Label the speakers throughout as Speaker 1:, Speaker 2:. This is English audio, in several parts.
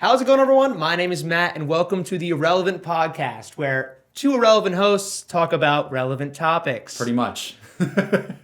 Speaker 1: How's it going, everyone? My name is Matt, and welcome to the Irrelevant Podcast, where two irrelevant hosts talk about relevant topics.
Speaker 2: Pretty much.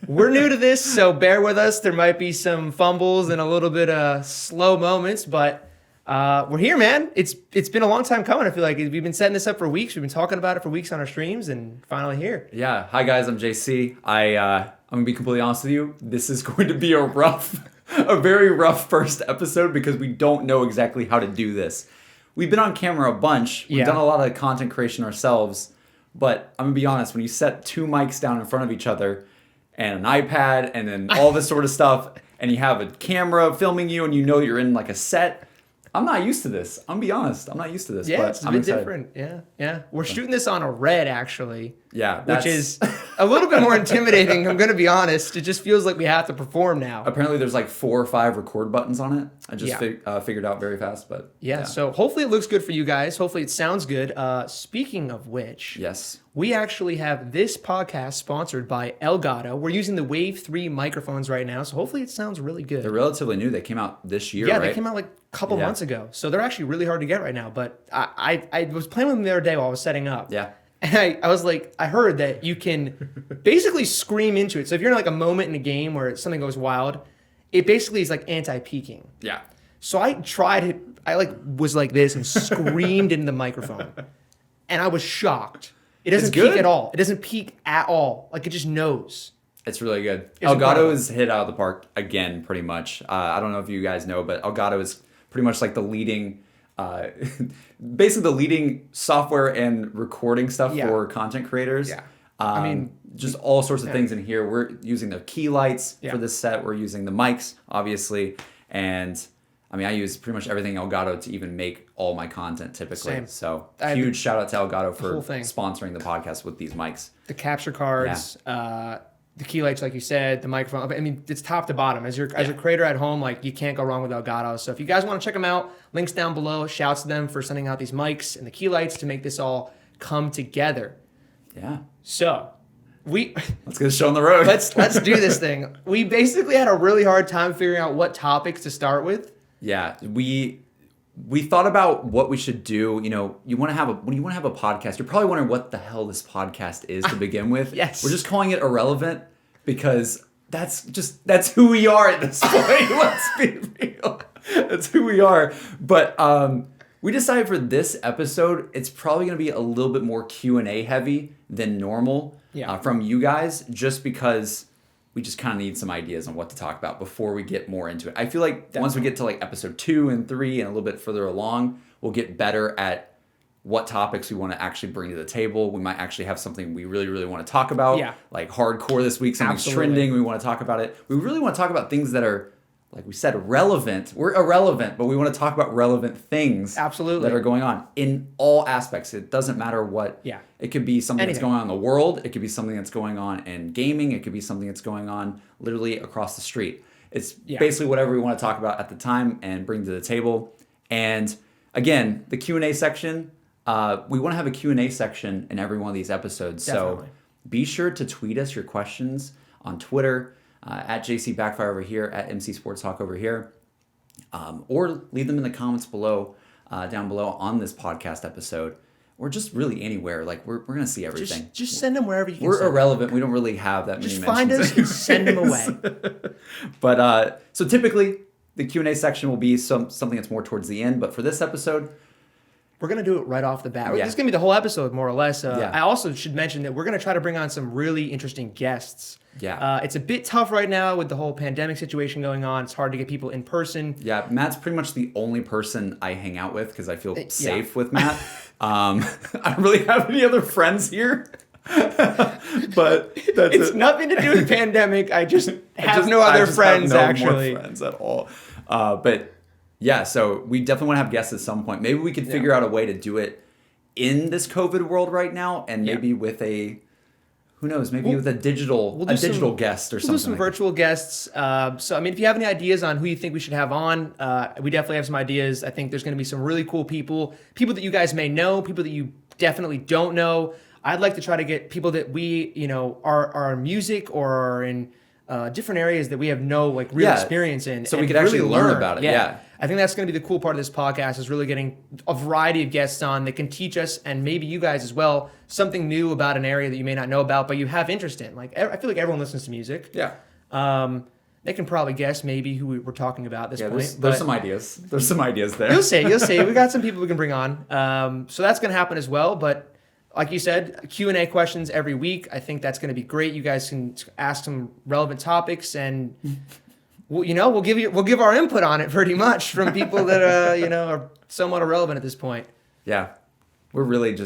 Speaker 1: We're new to this, so bear with us. There might be some fumbles and a little bit of slow moments, but we're here, man. It's been a long time coming. I feel like we've been setting this up for weeks. We've been talking about it for weeks on our streams, and finally here.
Speaker 2: Yeah. Hi, guys. I'm JC. I'm going to be completely honest with you. This is going to be a very rough first episode because we don't know exactly how to do this. We've been on camera a bunch. We've done a lot of content creation ourselves. But I'm going to be honest, when you set two mics down in front of each other and an iPad and then all this sort of stuff, and you have a camera filming you and you know you're in like a set, I'm not used to this. I'm going to be honest. I'm not used to this.
Speaker 1: Yeah,
Speaker 2: but
Speaker 1: it's a bit different. Yeah. We're shooting this on a Red, actually.
Speaker 2: Yeah.
Speaker 1: Which is a little bit more intimidating, I'm going to be honest. It just feels like we have to perform now.
Speaker 2: Apparently there's like 4 or 5 record buttons on it. I just figured out very fast, but
Speaker 1: yeah. So hopefully it looks good for you guys. Hopefully it sounds good. Speaking of which,
Speaker 2: yes,
Speaker 1: we actually have this podcast sponsored by Elgato. We're using the Wave 3 microphones right now, so hopefully it sounds really good.
Speaker 2: They're relatively new. They came out this year,
Speaker 1: yeah,
Speaker 2: right?
Speaker 1: they came out like a couple months ago. So they're actually really hard to get right now. But I was playing with them the other day while I was setting up.
Speaker 2: Yeah.
Speaker 1: And I was like, I heard that you can basically scream into it. So if you're in like a moment in a game where something goes wild, it basically is like anti-peaking.
Speaker 2: Yeah.
Speaker 1: So I tried it. I was like this and screamed into the microphone. And I was shocked. It doesn't peak at all. It doesn't peak at all. Like it just knows.
Speaker 2: It's really good.
Speaker 1: It's
Speaker 2: Elgato is hit out of the park again, pretty much. I don't know if you guys know, but Elgato is pretty much like the leading, basically the leading software and recording stuff for content creators.
Speaker 1: Yeah.
Speaker 2: I mean, just all sorts of things in here. We're using the key lights for this set. We're using the mics, obviously. And I mean, I use pretty much everything Elgato to even make all my content typically.
Speaker 1: Same.
Speaker 2: So huge shout out to Elgato for sponsoring the podcast with these mics.
Speaker 1: The capture cards, the key lights, like you said, the microphone. I mean, it's top to bottom. As your creator at home, like you can't go wrong with Elgato. So if you guys want to check them out, links down below. Shouts to them for sending out these mics and the key lights to make this all come together.
Speaker 2: Yeah.
Speaker 1: So
Speaker 2: let's get the show on the road.
Speaker 1: Let's do this thing. We basically had a really hard time figuring out what topics to start with.
Speaker 2: Yeah, we thought about what we should do. You know, when you want to have a podcast, you're probably wondering what the hell this podcast is to begin with.
Speaker 1: Yes.
Speaker 2: We're just calling it irrelevant because that's who we are at this point. Let's be real. That's who we are. But we decided for this episode, it's probably going to be a little bit more Q&A heavy than normal from you guys, just because we just kind of need some ideas on what to talk about before we get more into it. I feel like once we get to like episode 2 and 3 and a little bit further along, we'll get better at what topics we want to actually bring to the table. We might actually have something we really, really want to talk about. Yeah. Like hardcore this week, something's trending. We want to talk about it. We really want to talk about things that are, like we said, relevant. We're irrelevant, but we want to talk about relevant things that are going on in all aspects. It doesn't matter what. Yeah. It could be something that's going on in the world. It could be something that's going on in gaming. It could be something that's going on literally across the street. It's basically whatever we want to talk about at the time and bring to the table. And again, the Q&A section, we want to have a Q&A section in every one of these episodes. Definitely. So be sure to tweet us your questions on Twitter, at JCBackFire over here, at mcsportzhawk over here, or leave them in the comments below, down below on this podcast episode, or just really anywhere. Like we're gonna see everything.
Speaker 1: Just send them wherever you can.
Speaker 2: We're irrelevant. We don't really have that many mentions.
Speaker 1: Just find us and send them away.
Speaker 2: But so typically the Q&A section will be something that's more towards the end. But for this episode,
Speaker 1: we're going to do it right off the bat. This is going to be the whole episode, more or less. I also should mention that we're going to try to bring on some really interesting guests. Yeah. It's a bit tough right now with the whole pandemic situation going on. It's hard to get people in person.
Speaker 2: Yeah, Matt's pretty much the only person I hang out with because I feel safe with Matt. I don't really have any other friends here. But
Speaker 1: it's nothing to do with the pandemic. I just have no other friends, actually.
Speaker 2: More friends at all. But yeah, so we definitely want to have guests at some point. Maybe we could figure out a way to do it in this COVID world right now, and maybe with a, who knows, maybe with a digital guest or something.
Speaker 1: We'll do some virtual guests. So, I mean, if you have any ideas on who you think we should have on, we definitely have some ideas. I think there's going to be some really cool people that you guys may know, people that you definitely don't know. I'd like to try to get people that we, are in music or are in different areas that we have no like real experience in.
Speaker 2: So
Speaker 1: and
Speaker 2: we could actually learn about it. Yeah.
Speaker 1: I think that's going to be the cool part of this podcast is really getting a variety of guests on that can teach us, and maybe you guys as well, something new about an area that you may not know about, but you have interest in. Like, I feel like everyone listens to music.
Speaker 2: Yeah.
Speaker 1: They can probably guess maybe who we're talking about at this point.
Speaker 2: There's some ideas. There's some ideas there.
Speaker 1: You'll see. We got some people we can bring on. So that's going to happen as well. But like you said, Q&A questions every week. I think that's going to be great. You guys can ask some relevant topics, and we'll give our input on it pretty much from people that are somewhat irrelevant at this point.
Speaker 2: Yeah, we're really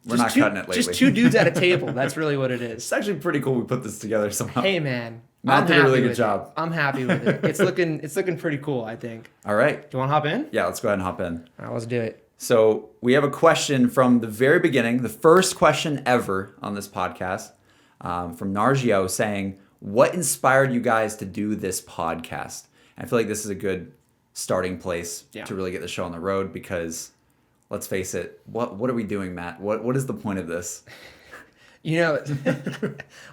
Speaker 2: we're not cutting it lately.
Speaker 1: Just two dudes at a table. That's really what it is.
Speaker 2: It's actually pretty cool we put this together somehow.
Speaker 1: Hey man,
Speaker 2: Matt did a really good job.
Speaker 1: I'm happy with it. It's looking pretty cool, I think.
Speaker 2: All right.
Speaker 1: Do you want to hop in?
Speaker 2: Yeah, let's go ahead and hop in.
Speaker 1: All right, let's do it.
Speaker 2: So we have a question from the very beginning, the first question ever on this podcast, from Nargio saying, "What inspired you guys to do this podcast?" And I feel like this is a good starting place to really get the show on the road because, let's face it, what are we doing, Matt? What is the point of this?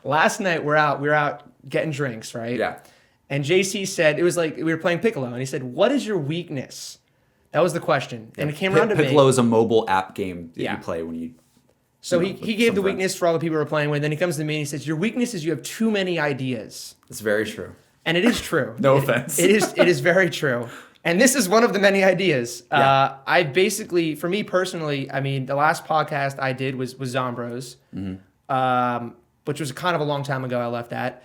Speaker 1: Last night we're out getting drinks, right?
Speaker 2: Yeah.
Speaker 1: And JC said, it was like we were playing Piccolo, and he said, "What is your weakness?" That was the question. And it came around to me.
Speaker 2: Piccolo is a mobile app game that you play when you...
Speaker 1: So he gave the weakness for all the people we were playing with. Then he comes to me and he says, "Your weakness is you have too many ideas."
Speaker 2: It's very true.
Speaker 1: And it is true.
Speaker 2: No offense.
Speaker 1: It is very true. And this is one of the many ideas.
Speaker 2: Yeah.
Speaker 1: I basically, for me personally, I mean, the last podcast I did was Zombros, which was kind of a long time ago I left that.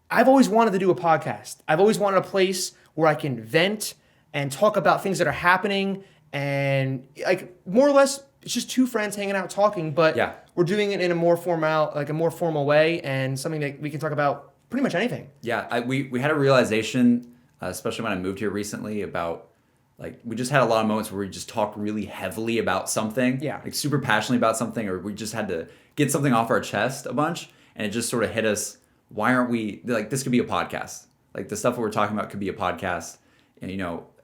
Speaker 1: I've always wanted to do a podcast. I've always wanted a place where I can vent and talk about things that are happening, and like more or less it's just two friends hanging out talking, but we're doing it in a more formal way, and something that we can talk about pretty much anything.
Speaker 2: Yeah, we had a realization, especially when I moved here recently, about like we just had a lot of moments where we just talked really heavily about something, like super passionately about something, or we just had to get something off our chest a bunch, and it just sort of hit us. Why aren't we like this? Could be a podcast. Like the stuff that we're talking about could be a podcast, and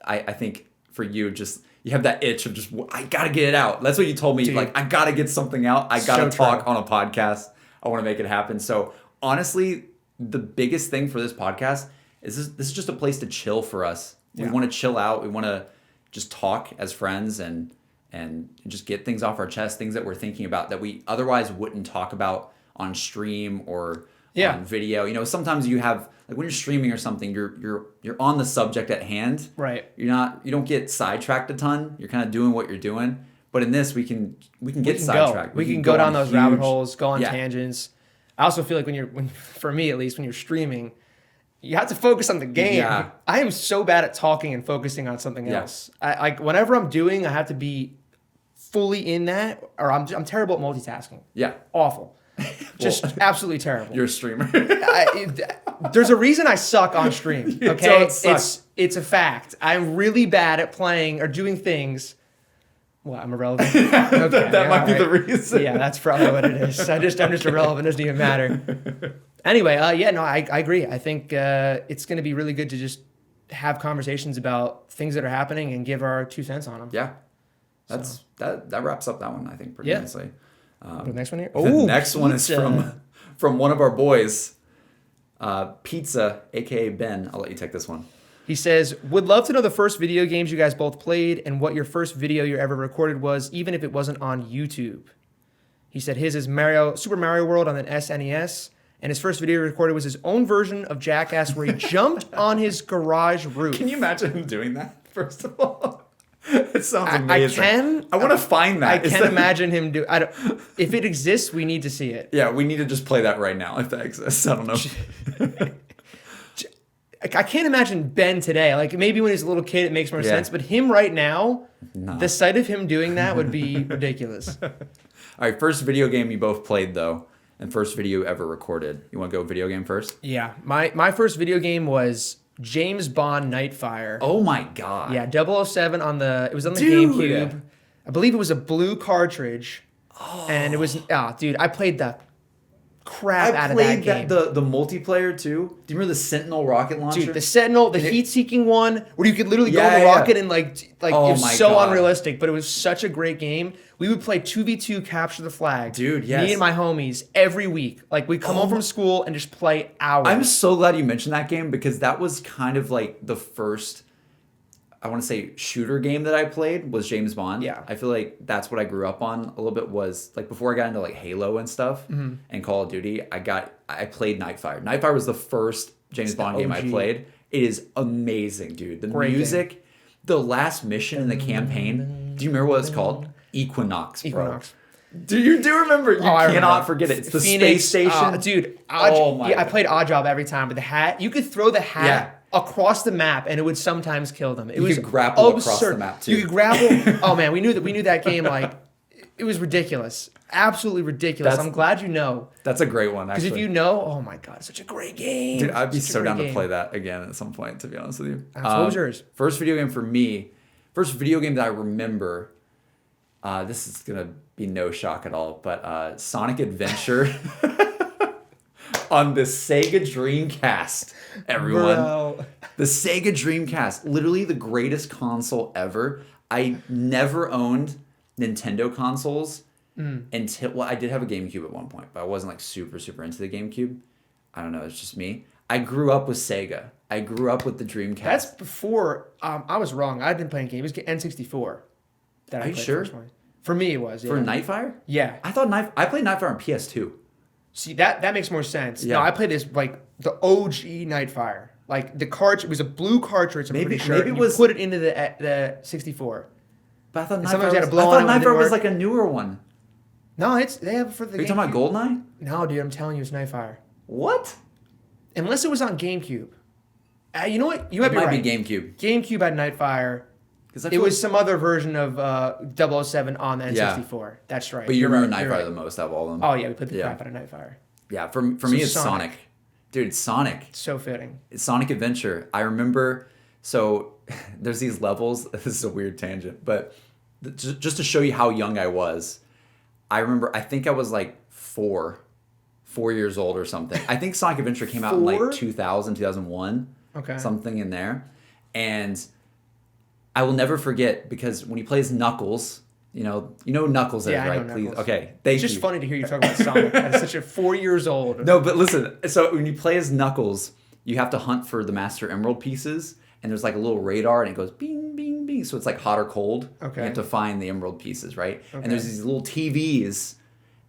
Speaker 2: I think for you you have that itch of just, I gotta get it out. That's what you told me. Dude. Like, I gotta get something out. I gotta talk on a podcast. I want to make it happen. So honestly, the biggest thing for this podcast is this is just a place to chill for us. Yeah. We want to chill out. We want to just talk as friends and just get things off our chest, things that we're thinking about that we otherwise wouldn't talk about on stream or on video. Sometimes you have, like when you're streaming or something, you're on the subject at hand.
Speaker 1: Right.
Speaker 2: You don't get sidetracked a ton. You're kind of doing what you're doing. But in this, we can get sidetracked.
Speaker 1: We can go down those rabbit holes, go on tangents. I also feel like for me at least, when you're streaming, you have to focus on the game. Yeah. I am so bad at talking and focusing on something else. Whenever I'm doing, I have to be fully in that, or I'm terrible at multitasking. Yeah. Awful. Just absolutely terrible.
Speaker 2: You're a streamer.
Speaker 1: There's a reason I suck on stream. Okay, it's a fact. I'm really bad at playing or doing things. Well, I'm irrelevant. Okay,
Speaker 2: that might be the reason.
Speaker 1: Yeah, that's probably what it is. I'm just irrelevant. It doesn't even matter. Anyway, I agree. I think it's going to be really good to just have conversations about things that are happening and give our 2 cents on them.
Speaker 2: Yeah, that wraps up that one. I think pretty nicely.
Speaker 1: The next one here.
Speaker 2: The next one is from one of our boys, Pizza, aka Ben. I'll let you take this one.
Speaker 1: He says, "Would love to know the first video games you guys both played and what your first video you ever recorded was, even if it wasn't on YouTube." He said his is Super Mario World on an SNES, and his first video he recorded was his own version of Jackass where he jumped on his garage roof.
Speaker 2: Can you imagine him doing that, first of all? It sounds amazing. I want to find that.
Speaker 1: I can't imagine him do. If it exists, we need to see it.
Speaker 2: Yeah, we need to just play that right now if that exists. I don't know.
Speaker 1: I can't imagine Ben today. Like maybe when he's a little kid, it makes more sense. But him right now, the sight of him doing that would be ridiculous.
Speaker 2: All right, first video game you both played though, and first video ever recorded. You want to go video game first?
Speaker 1: Yeah, my first video game was James Bond Nightfire.
Speaker 2: Oh my god.
Speaker 1: Yeah, 007 it was on the GameCube. I believe it was a blue cartridge. Oh. And it was I played the crap
Speaker 2: I
Speaker 1: out of that
Speaker 2: played
Speaker 1: game.
Speaker 2: the multiplayer too. Do you remember the Sentinel rocket launcher?
Speaker 1: Dude, the Sentinel, the heat-seeking one, where you could literally go
Speaker 2: Yeah,
Speaker 1: on a
Speaker 2: yeah.
Speaker 1: rocket and like
Speaker 2: Oh
Speaker 1: it was
Speaker 2: my
Speaker 1: so
Speaker 2: God.
Speaker 1: unrealistic, but it was such a great game. We would play 2v2 capture the flag.
Speaker 2: Dude, yes.
Speaker 1: Me and my homies every week. Like we'd come home from school and just play hours.
Speaker 2: I'm so glad you mentioned that game because that was kind of like the first, I want to say, shooter game that I played was James Bond.
Speaker 1: Yeah.
Speaker 2: I feel like that's what I grew up on a little bit was like before I got into like Halo and stuff
Speaker 1: Mm-hmm.
Speaker 2: and Call of Duty, I played Nightfire. Nightfire was the first James Bond game I
Speaker 1: OG.
Speaker 2: played. It is amazing, dude. The
Speaker 1: Great
Speaker 2: music, the last mission in the campaign. Do you remember what it's called? Equinox, bro.
Speaker 1: Equinox.
Speaker 2: Do you remember? You
Speaker 1: I
Speaker 2: cannot
Speaker 1: remember.
Speaker 2: forget it. It's the
Speaker 1: Phoenix,
Speaker 2: space station.
Speaker 1: Dude,
Speaker 2: Oh my
Speaker 1: I
Speaker 2: God.
Speaker 1: played Odd Job every time, but the hat, you could throw the hat
Speaker 2: Yeah.
Speaker 1: across the map and it would sometimes kill them. It
Speaker 2: You
Speaker 1: was
Speaker 2: could grapple
Speaker 1: absurd.
Speaker 2: across the map, too.
Speaker 1: You could grapple. Oh man, we knew that game like it was ridiculous. Absolutely ridiculous.
Speaker 2: That's-
Speaker 1: I'm glad you know.
Speaker 2: That's a great one,
Speaker 1: Because
Speaker 2: actually.
Speaker 1: if you know, oh my god, it's such a great game.
Speaker 2: Dude, I'd be
Speaker 1: Such a
Speaker 2: so
Speaker 1: great
Speaker 2: down to
Speaker 1: game.
Speaker 2: play that again at some point, to be honest with you.
Speaker 1: So what was yours?
Speaker 2: First video game for me, first video game that I remember, this is going to be no shock at all, but Sonic Adventure on the Sega Dreamcast, everyone.
Speaker 1: Bro.
Speaker 2: The Sega Dreamcast, literally the greatest console ever. I never owned Nintendo consoles until, well, I did have a GameCube at one point, but I wasn't like super into the GameCube. I don't know, it's just me. I grew up with Sega. I grew up with the Dreamcast.
Speaker 1: That's before I was wrong. I didn't play a game. It was N64. That
Speaker 2: Are
Speaker 1: I
Speaker 2: you
Speaker 1: played
Speaker 2: sure?
Speaker 1: personally. For me, it was. Yeah.
Speaker 2: For Nightfire?
Speaker 1: Yeah.
Speaker 2: I thought I played Nightfire on PS2.
Speaker 1: See, that makes more sense.
Speaker 2: Yeah.
Speaker 1: No, I played this like the OG Nightfire. Like the cartridge, it was a blue cartridge. I'm
Speaker 2: Maybe-
Speaker 1: pretty sure.
Speaker 2: maybe it
Speaker 1: and you
Speaker 2: was-
Speaker 1: put it into the 64.
Speaker 2: But I thought
Speaker 1: And sometimes
Speaker 2: Nightfire,
Speaker 1: you had
Speaker 2: was,
Speaker 1: to blow
Speaker 2: I
Speaker 1: on
Speaker 2: thought
Speaker 1: it when it
Speaker 2: Nightfire
Speaker 1: didn't
Speaker 2: was
Speaker 1: work.
Speaker 2: like a newer one.
Speaker 1: No, they have it for the.
Speaker 2: Are you talking about GoldenEye?
Speaker 1: No, dude, I'm telling you, it's Nightfire.
Speaker 2: What?
Speaker 1: Unless it was on GameCube. You know what? You might
Speaker 2: It
Speaker 1: be
Speaker 2: might
Speaker 1: right.
Speaker 2: be GameCube.
Speaker 1: GameCube had Nightfire.
Speaker 2: Because
Speaker 1: It was some other version of 007 on the N64. That's right.
Speaker 2: But you
Speaker 1: You're
Speaker 2: remember
Speaker 1: right,
Speaker 2: Nightfire
Speaker 1: you're right.
Speaker 2: the most out of all of them.
Speaker 1: Oh yeah, we played the
Speaker 2: Yeah.
Speaker 1: crap out of Nightfire.
Speaker 2: Yeah, for me it's
Speaker 1: Sonic.
Speaker 2: Sonic. Dude, Sonic.
Speaker 1: So fitting.
Speaker 2: Sonic Adventure. I remember, so there's these levels. This is a weird tangent, but just to show you how young I was, I remember, I think I was like 4 years old or something. I think Sonic Adventure came out in
Speaker 1: 4?
Speaker 2: like 2000, 2001.
Speaker 1: Okay.
Speaker 2: Something in there. And I will never forget because when he plays Knuckles, you know Knuckles is,
Speaker 1: Yeah, I
Speaker 2: right?
Speaker 1: know
Speaker 2: Please.
Speaker 1: Knuckles.
Speaker 2: Okay. Thank
Speaker 1: It's
Speaker 2: you.
Speaker 1: just funny to hear you talk about Sonic at such a 4 years old.
Speaker 2: No, but listen. So when you play as Knuckles, you have to hunt for the Master Emerald pieces, and there's like a little radar, and it goes bing, bing, bing. So it's like hot or cold.
Speaker 1: Okay.
Speaker 2: You have to find the emerald pieces, right?
Speaker 1: Okay.
Speaker 2: And there's these little TVs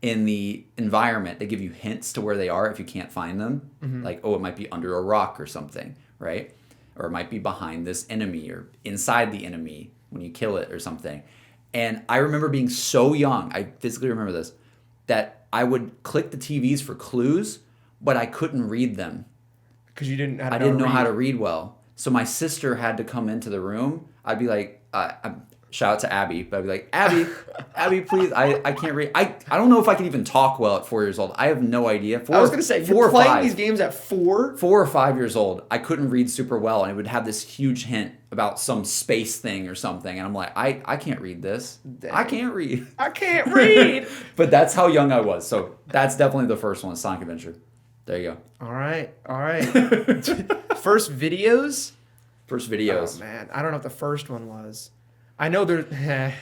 Speaker 2: in the environment that give you hints to where they are if you can't find them.
Speaker 1: Mm-hmm.
Speaker 2: Like, oh, it might be under a rock or something, right? Or it might be behind this enemy or inside the enemy when you kill it or something. And I remember being so young, I physically remember this, that I would click the TVs for clues, but I couldn't read them.
Speaker 1: Because you didn't.
Speaker 2: I didn't know how to read well. So my sister had to come into the room. I'd be like, shout out to Abby, but I'd be like, Abby, please, I can't read. I don't know if I can even talk well at 4 years old. I have no idea.
Speaker 1: I was gonna say you're playing these games at 4.
Speaker 2: 4 or 5 years old, I couldn't read super well, and it would have this huge hint about some space thing or something, and I'm like, I can't read this.
Speaker 1: Dang.
Speaker 2: I can't read.
Speaker 1: I can't read.
Speaker 2: But that's how young I was. So that's definitely the first one, Sonic Adventure. There you go.
Speaker 1: All right. First videos.
Speaker 2: First videos.
Speaker 1: Oh man, I don't know if the first one was. I know there.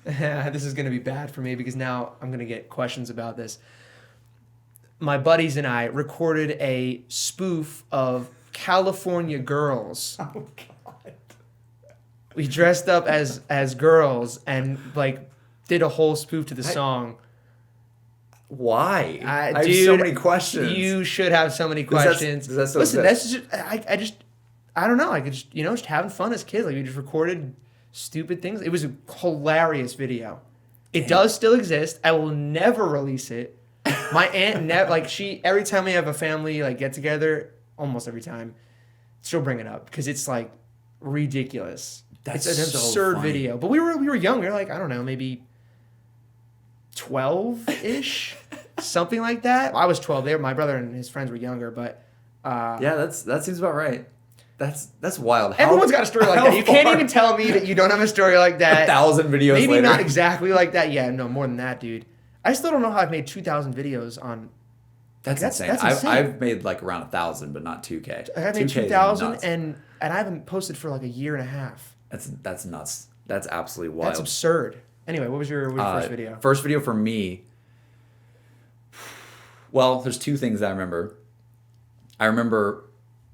Speaker 1: This is gonna be bad for me because now I'm gonna get questions about this. My buddies and I recorded a spoof of California Girls.
Speaker 2: Oh God.
Speaker 1: We dressed up as girls and like did a whole spoof to the song.
Speaker 2: Why? I have
Speaker 1: Dude,
Speaker 2: so many questions.
Speaker 1: You should have so many
Speaker 2: that-
Speaker 1: questions.
Speaker 2: does that still
Speaker 1: Listen,
Speaker 2: exist?
Speaker 1: that's just I don't know. I could just having fun as kids. Like we just recorded stupid things. It was a hilarious video. It does still exist. I will never release it. My aunt every time we have a family like get together, almost every time, she'll bring it up because it's like ridiculous.
Speaker 2: That's
Speaker 1: it's an
Speaker 2: so
Speaker 1: absurd
Speaker 2: funny.
Speaker 1: video. But we were young. We were like, I don't know, maybe 12-ish, something like that. I was 12. My brother and his friends were younger, but
Speaker 2: Yeah, that seems about right. That's wild.
Speaker 1: everyone's got a story like
Speaker 2: how
Speaker 1: that. You can't
Speaker 2: far-
Speaker 1: even tell me that you don't have a story like that.
Speaker 2: 1,000 videos
Speaker 1: Maybe
Speaker 2: later.
Speaker 1: not exactly like that. Yeah, no, more than that, dude. I still don't know how I've made 2,000 videos on
Speaker 2: That's insane.
Speaker 1: insane.
Speaker 2: I've made like around 1,000, but not 2K.
Speaker 1: I made 2,000 and I haven't posted for like a year and a half.
Speaker 2: That's nuts. That's absolutely wild.
Speaker 1: That's absurd. Anyway, what was your first video?
Speaker 2: First video for me. Well, there's two things that I remember. I remember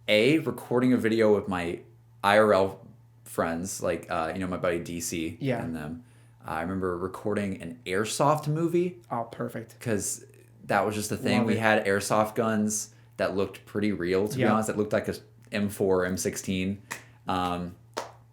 Speaker 2: recording a video with my IRL friends, like my buddy DC and them. I remember recording an airsoft movie.
Speaker 1: Oh, perfect.
Speaker 2: Because that was just the thing. We had airsoft guns that looked pretty real, to be honest. It looked like a M4, M16.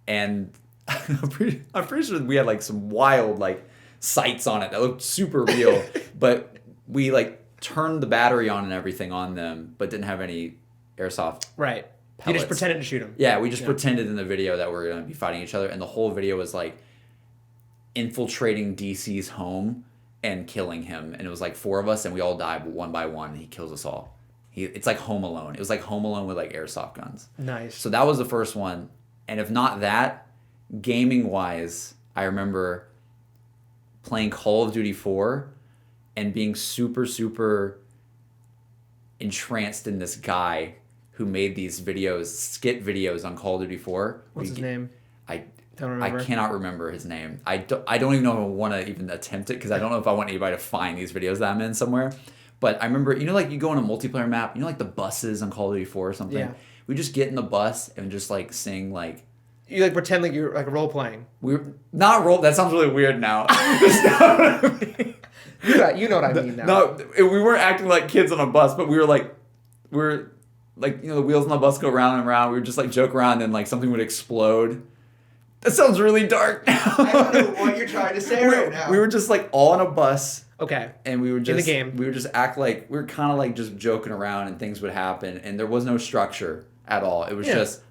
Speaker 2: And I'm pretty sure we had like some wild like sights on it that looked super real. But we like turned the battery on and everything on them, but didn't have any airsoft.
Speaker 1: Right.
Speaker 2: Pellets.
Speaker 1: You just pretended to shoot them.
Speaker 2: Yeah, we just pretended in the video that we're going to be fighting each other. And the whole video was like infiltrating DC's home and killing him. And it was like 4 of us and we all died one by one. And he kills us all. It's like Home Alone. It was like Home Alone with like airsoft guns.
Speaker 1: Nice.
Speaker 2: So that was the first one. And if not that, gaming wise, I remember playing Call of Duty 4 and being super, super entranced in this guy who made these videos, skit videos on Call of Duty 4.
Speaker 1: What's his name?
Speaker 2: I
Speaker 1: don't remember.
Speaker 2: I cannot remember his name. I don't even know if I want to even attempt it because I don't know if I want anybody to find these videos that I'm in somewhere. But I remember, like you go on a multiplayer map, like the buses on Call of Duty 4 or something. Yeah. We just get in the bus and just like sing like.
Speaker 1: You like pretend like you're like role playing.
Speaker 2: We're not role. That sounds really weird now.
Speaker 1: You know what I mean now.
Speaker 2: No, we weren't acting like kids on a bus, but we were like the wheels on the bus go round and round. We would just like joke around and like something would explode. That sounds really dark now.
Speaker 1: I don't know what you're trying to say right now.
Speaker 2: We were just like all on a bus.
Speaker 1: Okay.
Speaker 2: And we would just
Speaker 1: in the game.
Speaker 2: We would just act like we were kind of like just joking around and things would happen and there was no structure at all. It was just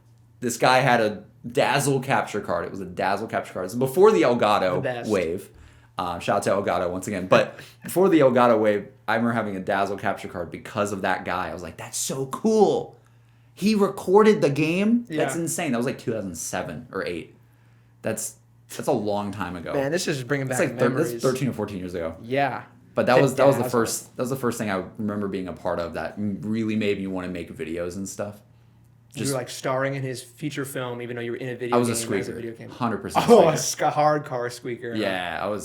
Speaker 2: this guy had a Dazzle capture card. It was a Dazzle capture card. It was before the Elgato wave. Shout out to Elgato once again. But before the Elgato wave, I remember having a Dazzle capture card because of that guy. I was like, that's so cool. He recorded the game? Yeah. That's insane. That was like 2007 or 8. That's a long time ago.
Speaker 1: Man, this is just bringing back
Speaker 2: memories.
Speaker 1: That's
Speaker 2: 13 or 14 years ago.
Speaker 1: Yeah.
Speaker 2: But that was the first thing I remember being a part of that really made me want to make videos and stuff.
Speaker 1: You were like starring in his feature film, even though you were in a video game.
Speaker 2: I was a squeaker.
Speaker 1: 100% squeaker. A hard car squeaker.
Speaker 2: Yeah,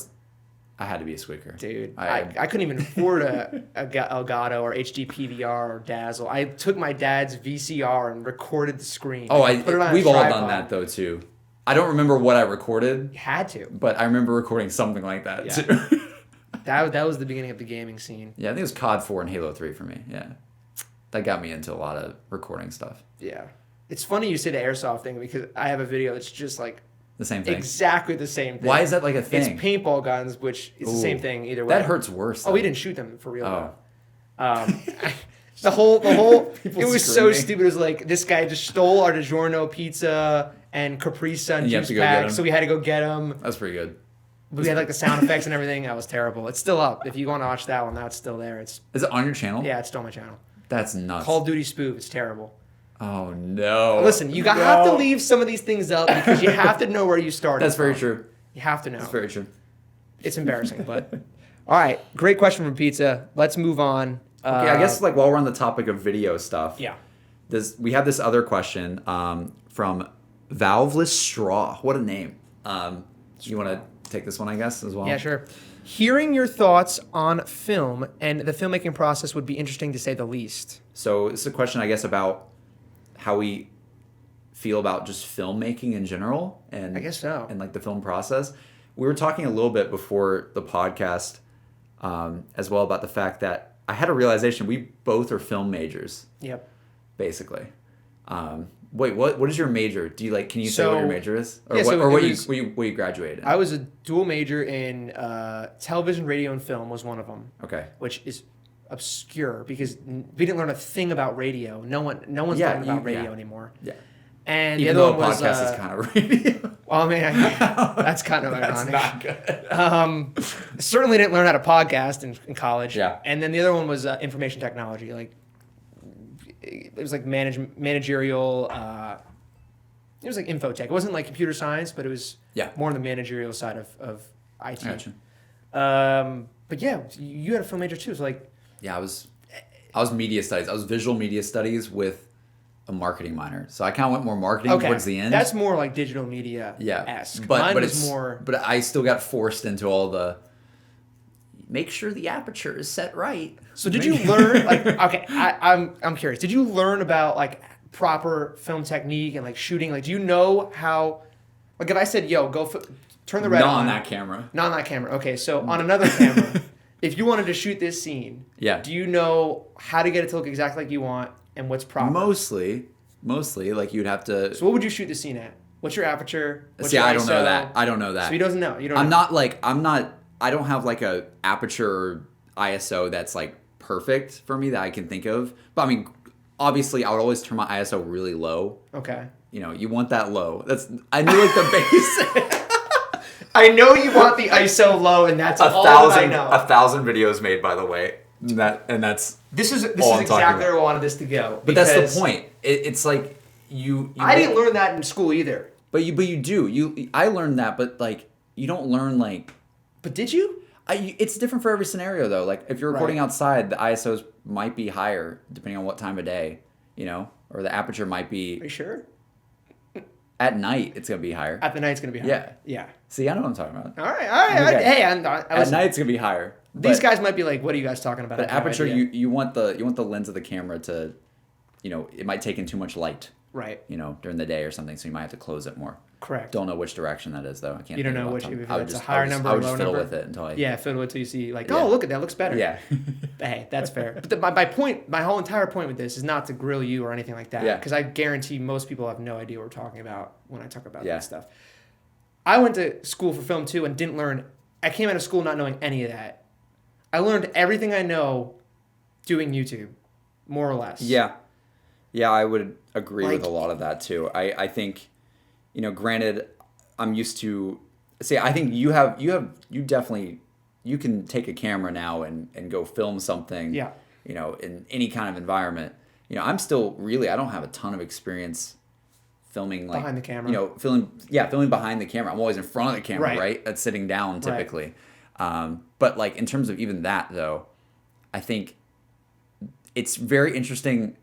Speaker 2: I had to be a squeaker.
Speaker 1: Dude, I couldn't even afford a Elgato or HD PVR or Dazzle. I took my dad's VCR and recorded the screen.
Speaker 2: Oh, we've all done that though too. I don't remember what I recorded.
Speaker 1: You had to.
Speaker 2: But I remember recording something like that too.
Speaker 1: That was the beginning of the gaming scene.
Speaker 2: Yeah, I think it was COD 4 and Halo 3 for me. Yeah. That got me into a lot of recording stuff.
Speaker 1: Yeah. It's funny you say the airsoft thing because I have a video that's just like
Speaker 2: the same thing.
Speaker 1: Exactly the same thing.
Speaker 2: Why is that like a thing?
Speaker 1: It's paintball guns, which is the same thing either way.
Speaker 2: That hurts worse.
Speaker 1: Though. Oh, we didn't shoot them for real. The whole it was so stupid. It was like this guy just stole our DiGiorno pizza and Capri Sun juice pack, so we had to go get them.
Speaker 2: That's pretty good.
Speaker 1: We had like the sound effects and everything. That was terrible. It's still up. If you want to watch that one, that's still there. Is
Speaker 2: it on your channel?
Speaker 1: Yeah, it's still on my channel.
Speaker 2: That's nuts.
Speaker 1: Call of Duty spoof. It's terrible.
Speaker 2: Oh no!
Speaker 1: Listen, you have to leave some of these things up because you have to know where you started.
Speaker 2: That's very true.
Speaker 1: You have to know.
Speaker 2: That's very true.
Speaker 1: It's embarrassing, but all right. Great question from Pizza. Let's move on.
Speaker 2: Okay, I guess like while we're on the topic of video stuff.
Speaker 1: Yeah.
Speaker 2: We have this other question from Valveless Straw. What a name. You want to take this one, I guess, as well?
Speaker 1: Yeah, sure. Hearing your thoughts on film and the filmmaking process would be interesting to say the least.
Speaker 2: So this is a question, I guess, about how we feel about just filmmaking in general. And
Speaker 1: I guess so.
Speaker 2: And like the film process. We were talking a little bit before the podcast as well about the fact that I had a realization we both are film majors.
Speaker 1: Yep.
Speaker 2: Basically. Wait, what is your major? Do you can you say what your major is? Or what you graduated in?
Speaker 1: I was a dual major in television, radio, and film was one of them.
Speaker 2: Okay.
Speaker 1: Which is obscure because we didn't learn a thing about radio. No one's learning about radio anymore. Yeah. And
Speaker 2: even
Speaker 1: the other
Speaker 2: though
Speaker 1: one
Speaker 2: a
Speaker 1: was
Speaker 2: podcast is kind of radio.
Speaker 1: Well, I mean, that's kind of ironic.
Speaker 2: That's not good.
Speaker 1: Certainly didn't learn how to podcast in college.
Speaker 2: Yeah.
Speaker 1: And then the other one was information technology. It was like managerial. It was like infotech. It wasn't like computer science, but it was more on the managerial side of IT.
Speaker 2: Gotcha.
Speaker 1: But yeah, you had a film major too. So
Speaker 2: I was. I was media studies. I was visual media studies with a marketing minor. So I kind of went more marketing towards the end.
Speaker 1: That's more like digital media esque.
Speaker 2: But
Speaker 1: Mine
Speaker 2: but
Speaker 1: was
Speaker 2: it's
Speaker 1: more.
Speaker 2: But I still got forced into all the. Make sure the aperture is set right.
Speaker 1: So did you learn like okay? I'm curious. Did you learn about like proper film technique and like shooting? Like, do you know how? Like, if I said, "Yo, turn the red on,"
Speaker 2: not on that camera.
Speaker 1: Not on that camera. Okay, so on another camera, if you wanted to shoot this scene, do you know how to get it to look exactly like you want and what's proper?
Speaker 2: Mostly, like you'd have to.
Speaker 1: So what would you shoot the scene at? What's your aperture? What's your
Speaker 2: I
Speaker 1: ISO?
Speaker 2: don't know that.
Speaker 1: So he doesn't know. You don't.
Speaker 2: I'm not. I don't have like a aperture or ISO that's like perfect for me that I can think of. But I mean, obviously, I would always turn my ISO really low.
Speaker 1: Okay.
Speaker 2: You know, you want that low. I knew like the base.
Speaker 1: I know you want the ISO low, and that's all I know.
Speaker 2: 1,000 videos made, by the way. This
Speaker 1: is exactly where I wanted this to go.
Speaker 2: But that's the point. It's like you
Speaker 1: I didn't learn that in school either.
Speaker 2: But you do. I learned that, but like you don't learn like.
Speaker 1: But did you?
Speaker 2: It's different for every scenario though. Like if you're recording outside, the ISOs might be higher depending on what time of day, you know, or the aperture might be.
Speaker 1: Are you sure?
Speaker 2: At night, it's gonna be higher.
Speaker 1: At the night, it's gonna be higher. Yeah.
Speaker 2: See, I know what I'm talking about.
Speaker 1: All right. Okay. Hey,
Speaker 2: at night, it's gonna be higher.
Speaker 1: These guys might be like, "What are you guys talking about?"
Speaker 2: But aperture, you want the lens of the camera to, you know, it might take in too much light.
Speaker 1: Right.
Speaker 2: You know, during the day or something, so you might have to close it more.
Speaker 1: Correct.
Speaker 2: Don't know which direction that is though. I can't.
Speaker 1: You don't know which. If it's a higher number,
Speaker 2: I
Speaker 1: or
Speaker 2: would
Speaker 1: low
Speaker 2: just fiddle
Speaker 1: number.
Speaker 2: with it until I.
Speaker 1: Yeah, fiddle until you see like, oh, look at that, looks better.
Speaker 2: Yeah.
Speaker 1: Hey, that's fair. But my whole entire point with this is not to grill you or anything like that.
Speaker 2: Yeah.
Speaker 1: Because I guarantee most people have no idea what we're talking about when I talk about that stuff. I went to school for film too and didn't learn. I came out of school not knowing any of that. I learned everything I know doing YouTube, more or less.
Speaker 2: Yeah. Yeah, I would agree with a lot of that too. I think, you know, granted, I'm used to. See, I think you definitely, you can take a camera now and go film something.
Speaker 1: Yeah.
Speaker 2: You know, in any kind of environment. You know, I'm still really, I don't have a ton of experience filming like
Speaker 1: behind the camera.
Speaker 2: You know, filming behind the camera. I'm always in front of the camera, right? That's sitting down typically. Right. But like in terms of even that though, I think it's very interesting.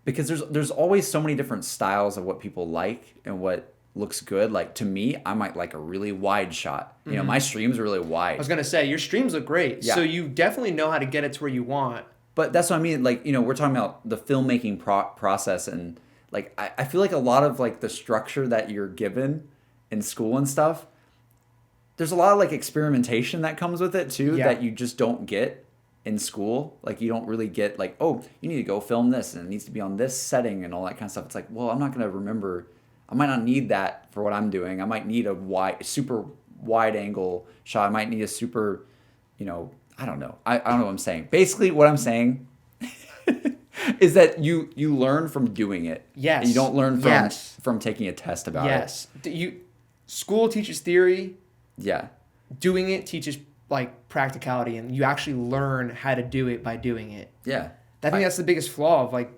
Speaker 2: Because there's always so many different styles of what people like and what looks good. Like to me, I might like a really wide shot. You know, my streams are really wide. I
Speaker 1: was gonna say your streams look great, so you definitely know how to get it to where you want.
Speaker 2: But that's what I mean. Like, you know, we're talking about the filmmaking process, and like I feel like a lot of like the structure that you're given in school and stuff. There's a lot of like experimentation that comes with it too that you just don't get in school. Like you don't really get like, oh, you need to go film this and it needs to be on this setting and all that kind of stuff. It's like, well, I'm not going to remember. I might not need that for what I'm doing. I might need a super wide angle shot. I might need a super, you know, I don't know. I don't know what I'm saying. Basically what I'm saying is that you learn from doing it.
Speaker 1: Yes.
Speaker 2: And you don't learn from taking a test about it.
Speaker 1: School teaches theory.
Speaker 2: Yeah.
Speaker 1: Doing it teaches like practicality, and you actually learn how to do it by doing it.
Speaker 2: Yeah.
Speaker 1: I think that's the biggest flaw of like.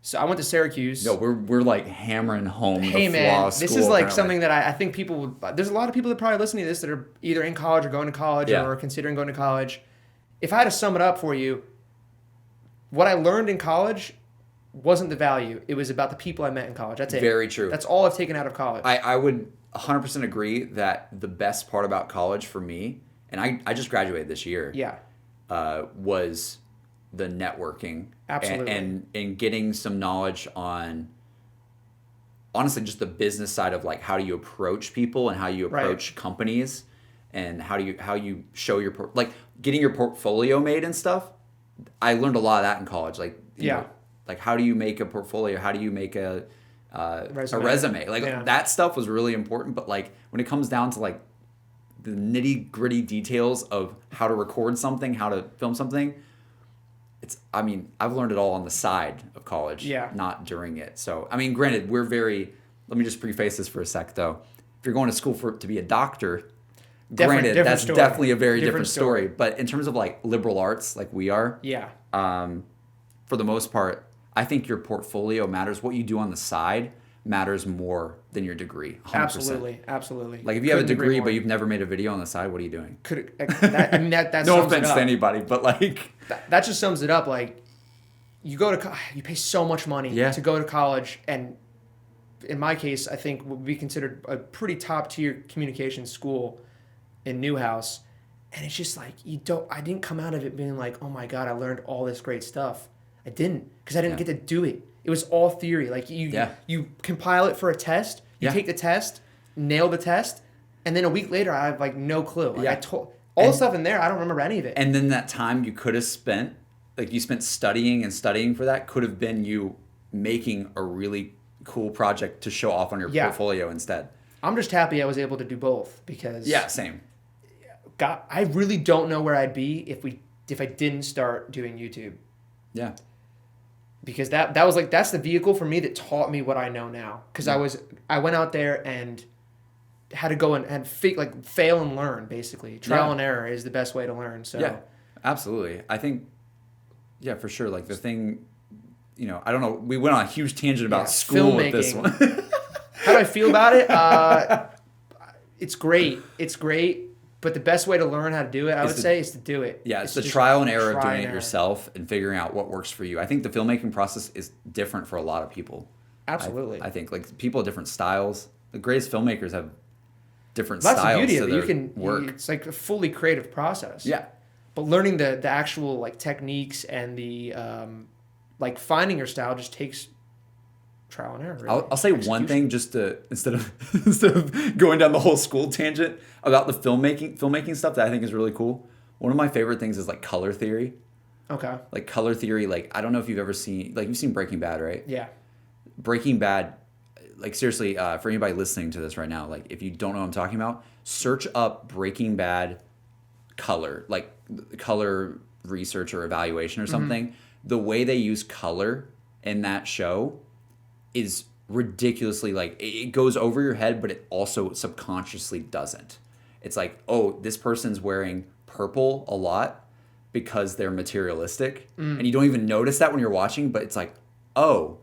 Speaker 1: So I went to Syracuse.
Speaker 2: No, we're like hammering home the flaw
Speaker 1: man,
Speaker 2: of school.
Speaker 1: This is like something that I think people would. There's a lot of people that probably listening to this that are either in college or going to college or considering going to college. If I had to sum it up for you, what I learned in college wasn't the value. It was about the people I met in college. That's it.
Speaker 2: Very true.
Speaker 1: That's all I've taken out of college.
Speaker 2: I would 100% agree that the best part about college for me, and I just graduated this year.
Speaker 1: Yeah.
Speaker 2: Was the networking.
Speaker 1: Absolutely.
Speaker 2: And getting some knowledge on, honestly, just the business side of like how do you approach people and how you approach companies and how you show your like getting your portfolio made and stuff. I learned a lot of that in college. Like you know, like how do you make a portfolio? How do you make a resume? Like that stuff was really important. But like when it comes down to like the nitty gritty details of how to record something, how to film something, I've learned it all on the side of college, not during it. So, I mean, granted, let me just preface this for a sec though. If you're going to school to be a doctor, granted, that's definitely a very different story. But in terms of like liberal arts, like we are, for the most part, I think your portfolio matters. What you do on the side matters more than your degree. 100%.
Speaker 1: Absolutely.
Speaker 2: Like if you have a degree but you've never made a video on the side, what are you doing?
Speaker 1: That
Speaker 2: No
Speaker 1: sums
Speaker 2: offense
Speaker 1: it up.
Speaker 2: to anybody, but like
Speaker 1: That just sums it up. Like you you pay so much money to go to college, and in my case, I think would be considered a pretty top tier communications school in Newhouse, and it's just like I didn't come out of it being like, oh my god, I learned all this great stuff. I didn't, because I didn't get to do it. It was all theory. Like you compile it for a test, you take the test, nail the test, and then a week later I have like no clue. Like the stuff in there, I don't remember any of it.
Speaker 2: And then that time you could have spent, like you spent studying for that, could have been you making a really cool project to show off on your portfolio instead.
Speaker 1: I'm just happy I was able to do both, because
Speaker 2: same.
Speaker 1: God, I really don't know where I'd be if I didn't start doing YouTube.
Speaker 2: Yeah.
Speaker 1: Because that's the vehicle for me that taught me what I know now. Because I went out there and had to go and fail and learn, basically. Trial and error is the best way to learn. So
Speaker 2: yeah, absolutely. I think, for sure. Like the thing, I don't know. We went on a huge tangent about school with this one.
Speaker 1: How do I feel about it? It's great. But the best way to learn how to do it, I would say, is to do it.
Speaker 2: Yeah, it's the trial and error of doing it yourself and figuring out what works for you. I think the filmmaking process is different for a lot of people.
Speaker 1: Absolutely.
Speaker 2: I think like people have different styles. The greatest filmmakers have different
Speaker 1: That's
Speaker 2: styles
Speaker 1: the beauty
Speaker 2: to
Speaker 1: of
Speaker 2: their
Speaker 1: it.
Speaker 2: work.
Speaker 1: It's like a fully creative process.
Speaker 2: Yeah.
Speaker 1: But learning the actual like techniques and the like finding your style just takes trial and error. Really.
Speaker 2: I'll say one thing just to instead of going down the whole school tangent about the filmmaking stuff that I think is really cool. One of my favorite things is like color theory.
Speaker 1: Okay.
Speaker 2: Like color theory, like I don't know if you've ever seen, like you've seen Breaking Bad, right?
Speaker 1: Yeah.
Speaker 2: Breaking Bad, like seriously, for anybody listening to this right now, like if you don't know what I'm talking about, search up Breaking Bad color, like color research or evaluation or something. The way they use color in that show is ridiculously, like it goes over your head, but it also subconsciously doesn't. It's like, oh, this person's wearing purple a lot because they're materialistic, and you don't even notice that when you're watching, but it's like, oh,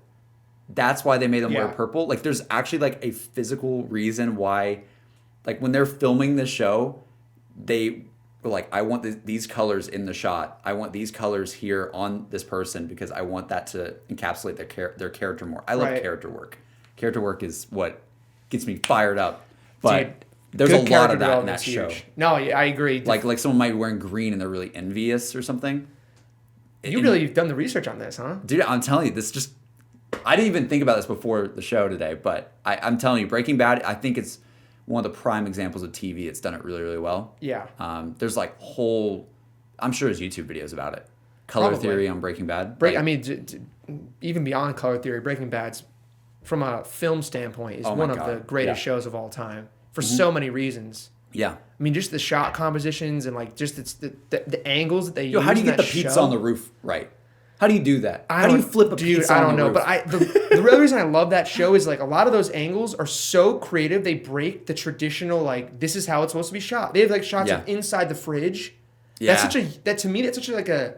Speaker 2: that's why they made them wear purple. Like there's actually like a physical reason why, like when they're filming the show, they were like, I want these colors in the shot. I want these colors here on this person because I want that to encapsulate their character more. I love character work. Character work is what gets me fired up. But there's a lot of that in that show.
Speaker 1: No, I agree.
Speaker 2: Like someone might be wearing green and they're really envious or something.
Speaker 1: You've done the research on this, huh?
Speaker 2: Dude, I'm telling you, I didn't even think about this before the show today, but I'm telling you, Breaking Bad, I think it's one of the prime examples of TV. It's done it really, really well. Yeah. There's like I'm sure there's YouTube videos about it. Color theory on Breaking Bad.
Speaker 1: I mean, even beyond color theory, Breaking Bad's, from a film standpoint, is one of the greatest shows of all time for so many reasons. Yeah. I mean, just the shot compositions and like just the angles that they use.
Speaker 2: How do you get the pizza on the roof right? How do you do that? How do you flip a pizza on the roof?
Speaker 1: But the real reason I love that show is like a lot of those angles are so creative. They break the traditional, like, this is how it's supposed to be shot. They have like shots of inside the fridge. Yeah. To me, that's such a, like a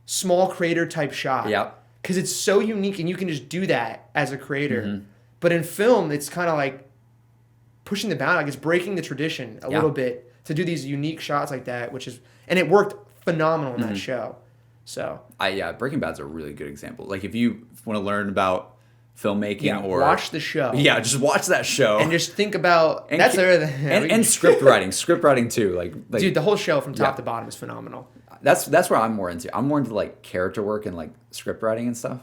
Speaker 1: small creator type shot. Yeah. Because it's so unique and you can just do that as a creator. But in film, it's kind of like pushing the boundary. Like it's breaking the tradition a little bit to do these unique shots like that, and it worked phenomenal in that show. So
Speaker 2: Breaking Bad's a really good example. Like if you want to learn about filmmaking or
Speaker 1: watch the show.
Speaker 2: Yeah, just watch that show
Speaker 1: and just think about and
Speaker 2: script writing too. Like
Speaker 1: dude, the whole show from top to bottom is phenomenal.
Speaker 2: That's where I'm more into. I'm more into like character work and like script writing and stuff,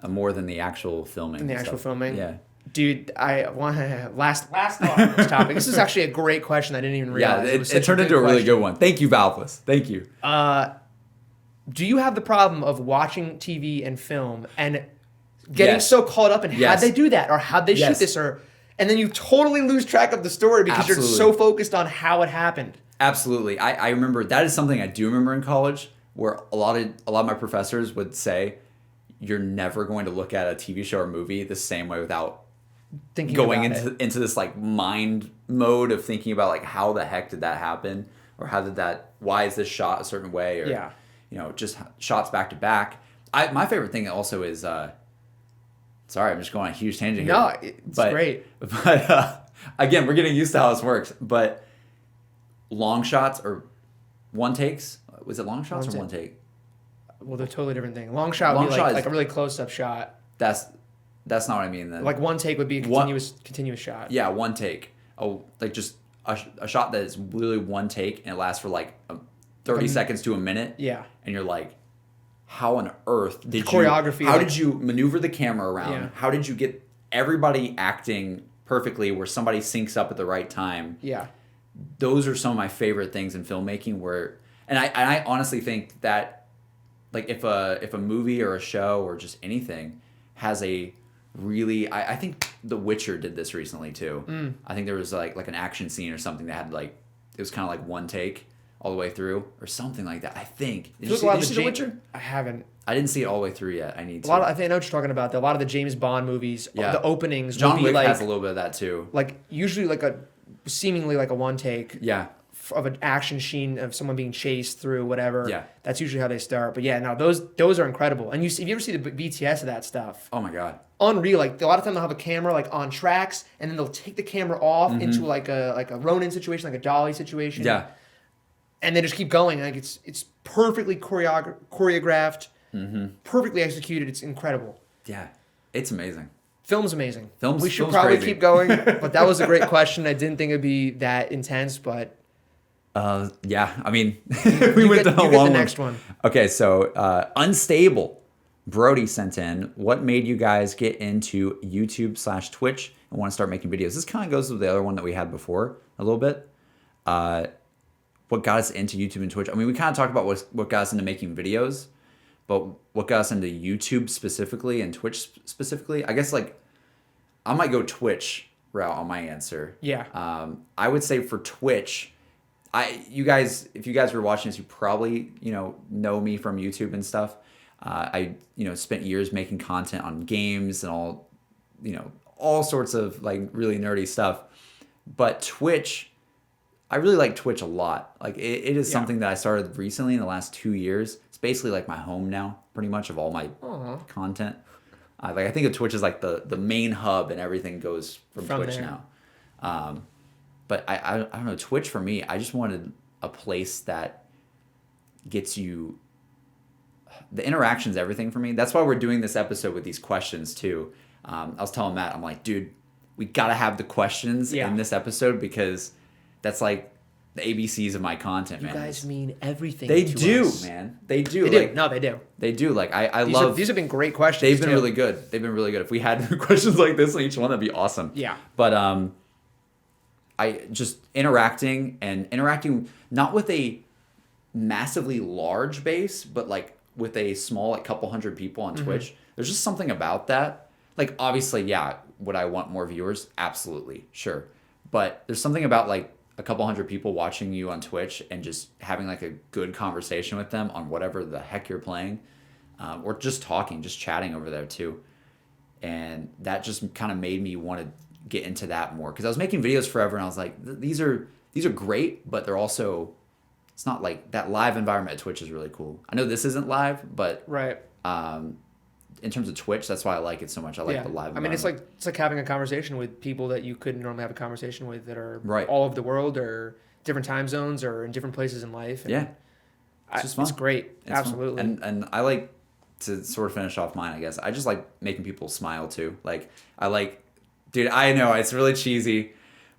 Speaker 2: more than the actual filming.
Speaker 1: Filming, yeah. Dude, I want last thought on this topic. This is actually a great question. I didn't even realize.
Speaker 2: It turned into a really good one. Thank you, Valvis. Thank you.
Speaker 1: Do you have the problem of watching TV and film and getting so caught up in how'd they do that or how'd they shoot this and then you totally lose track of the story because you're so focused on how it happened?
Speaker 2: Absolutely. I remember that is something I do remember in college where a lot of my professors would say you're never going to look at a TV show or movie the same way without going into this like mind mode of thinking about like how the heck did that happen or why is this shot a certain way or just shots back to back. My favorite thing also is Sorry, I'm just going on a huge tangent here.
Speaker 1: No, it's great.
Speaker 2: But again, we're getting used to how this works. But long shots or one takes? Was it long shots or one take?
Speaker 1: Well, they're totally different thing. Long shot would be like a really close-up shot.
Speaker 2: That's not what I mean then.
Speaker 1: Like one take would be a continuous shot.
Speaker 2: Yeah, one take. Oh, like just a shot that is really one take and it lasts for like 30 seconds to a minute.
Speaker 1: Yeah.
Speaker 2: And you're like, how on earth did
Speaker 1: choreography?
Speaker 2: How did you maneuver the camera around?
Speaker 1: Yeah.
Speaker 2: How did you get everybody acting perfectly where somebody syncs up at the right time?
Speaker 1: Yeah.
Speaker 2: Those are some of my favorite things in filmmaking and I honestly think that like if a movie or a show or just anything has a really I think The Witcher did this recently too. I think there was like an action scene or something that had like it was kind of like one take all the way through or something like that. I think. Did you see The Witcher?
Speaker 1: I haven't.
Speaker 2: I didn't see it all the way through yet. I need to.
Speaker 1: I think I know what you're talking about. A lot of the James Bond movies, the openings.
Speaker 2: John Wick has a little bit of that too.
Speaker 1: Like usually like seemingly like a one take.
Speaker 2: Yeah.
Speaker 1: Of an action scene of someone being chased through whatever.
Speaker 2: Yeah.
Speaker 1: That's usually how they start. But yeah, no, those are incredible. And if you ever see the BTS of that stuff.
Speaker 2: Oh my god.
Speaker 1: Unreal. Like a lot of time they'll have a camera like on tracks and then they'll take the camera off into like a Ronin situation, like a dolly situation.
Speaker 2: Yeah.
Speaker 1: And they just keep going. Like it's perfectly choreographed, perfectly executed. It's incredible.
Speaker 2: Yeah. It's amazing.
Speaker 1: Film's amazing. We should
Speaker 2: film's
Speaker 1: probably
Speaker 2: crazy.
Speaker 1: keep going. But that was a great question. I didn't think it'd be that intense, but
Speaker 2: yeah, I mean, we went down a long one.
Speaker 1: The next one.
Speaker 2: Okay, so Unstable. Brody sent in, what made you guys get into YouTube/Twitch and want to start making videos? This kind of goes with the other one that we had before a little bit. What got us into YouTube and Twitch? I mean, we kind of talked about what got us into making videos, but what got us into YouTube specifically and Twitch specifically? I guess like I might go Twitch route on my answer.
Speaker 1: Yeah.
Speaker 2: I would say for Twitch, if you guys were watching this, you probably know me from YouTube and stuff. I spent years making content on games and all sorts of like really nerdy stuff. But Twitch, I really like Twitch a lot. Like it is something that I started recently in the last 2 years. It's basically like my home now, pretty much of all my content. I think of Twitch as like the main hub and everything goes from Twitch
Speaker 1: there.
Speaker 2: now. But I don't know, Twitch for me, I just wanted a place that gets you, the interaction's everything for me. That's why we're doing this episode with these questions too. I was telling Matt, I'm like, dude, we gotta have the questions in this episode because that's like the ABCs of my content, man.
Speaker 1: You guys mean everything
Speaker 2: They
Speaker 1: to
Speaker 2: do,
Speaker 1: us.
Speaker 2: man. They do.
Speaker 1: They do. No, they do.
Speaker 2: They do. Like I
Speaker 1: These
Speaker 2: love.
Speaker 1: These have been great questions.
Speaker 2: They've been really good. They've been really good. If we had questions like this on each one, that'd be awesome.
Speaker 1: Yeah.
Speaker 2: But I just interacting not with a massively large base, but like with a small like couple hundred people on Twitch. There's just something about that. Like obviously, yeah, would I want more viewers? Absolutely, sure. But there's something about like a couple hundred people watching you on Twitch and just having like a good conversation with them on whatever the heck you're playing, or just talking, just chatting over there too. And that just kind of made me want to get into that more because I was making videos forever and I was like, these are great, but they're also, it's not like that live environment at Twitch is really cool. I know this isn't live, but
Speaker 1: right.
Speaker 2: In terms of Twitch, that's why I like it so much. I like the live environment.
Speaker 1: I mean, it's like having a conversation with people that you couldn't normally have a conversation with that are
Speaker 2: right.
Speaker 1: all over the world or different time zones or in different places in life. And
Speaker 2: yeah. It's just fun.
Speaker 1: It's great. It's absolutely.
Speaker 2: Fun. And I like to sort of finish off mine, I guess. I just like making people smile too. Like dude, I know it's really cheesy,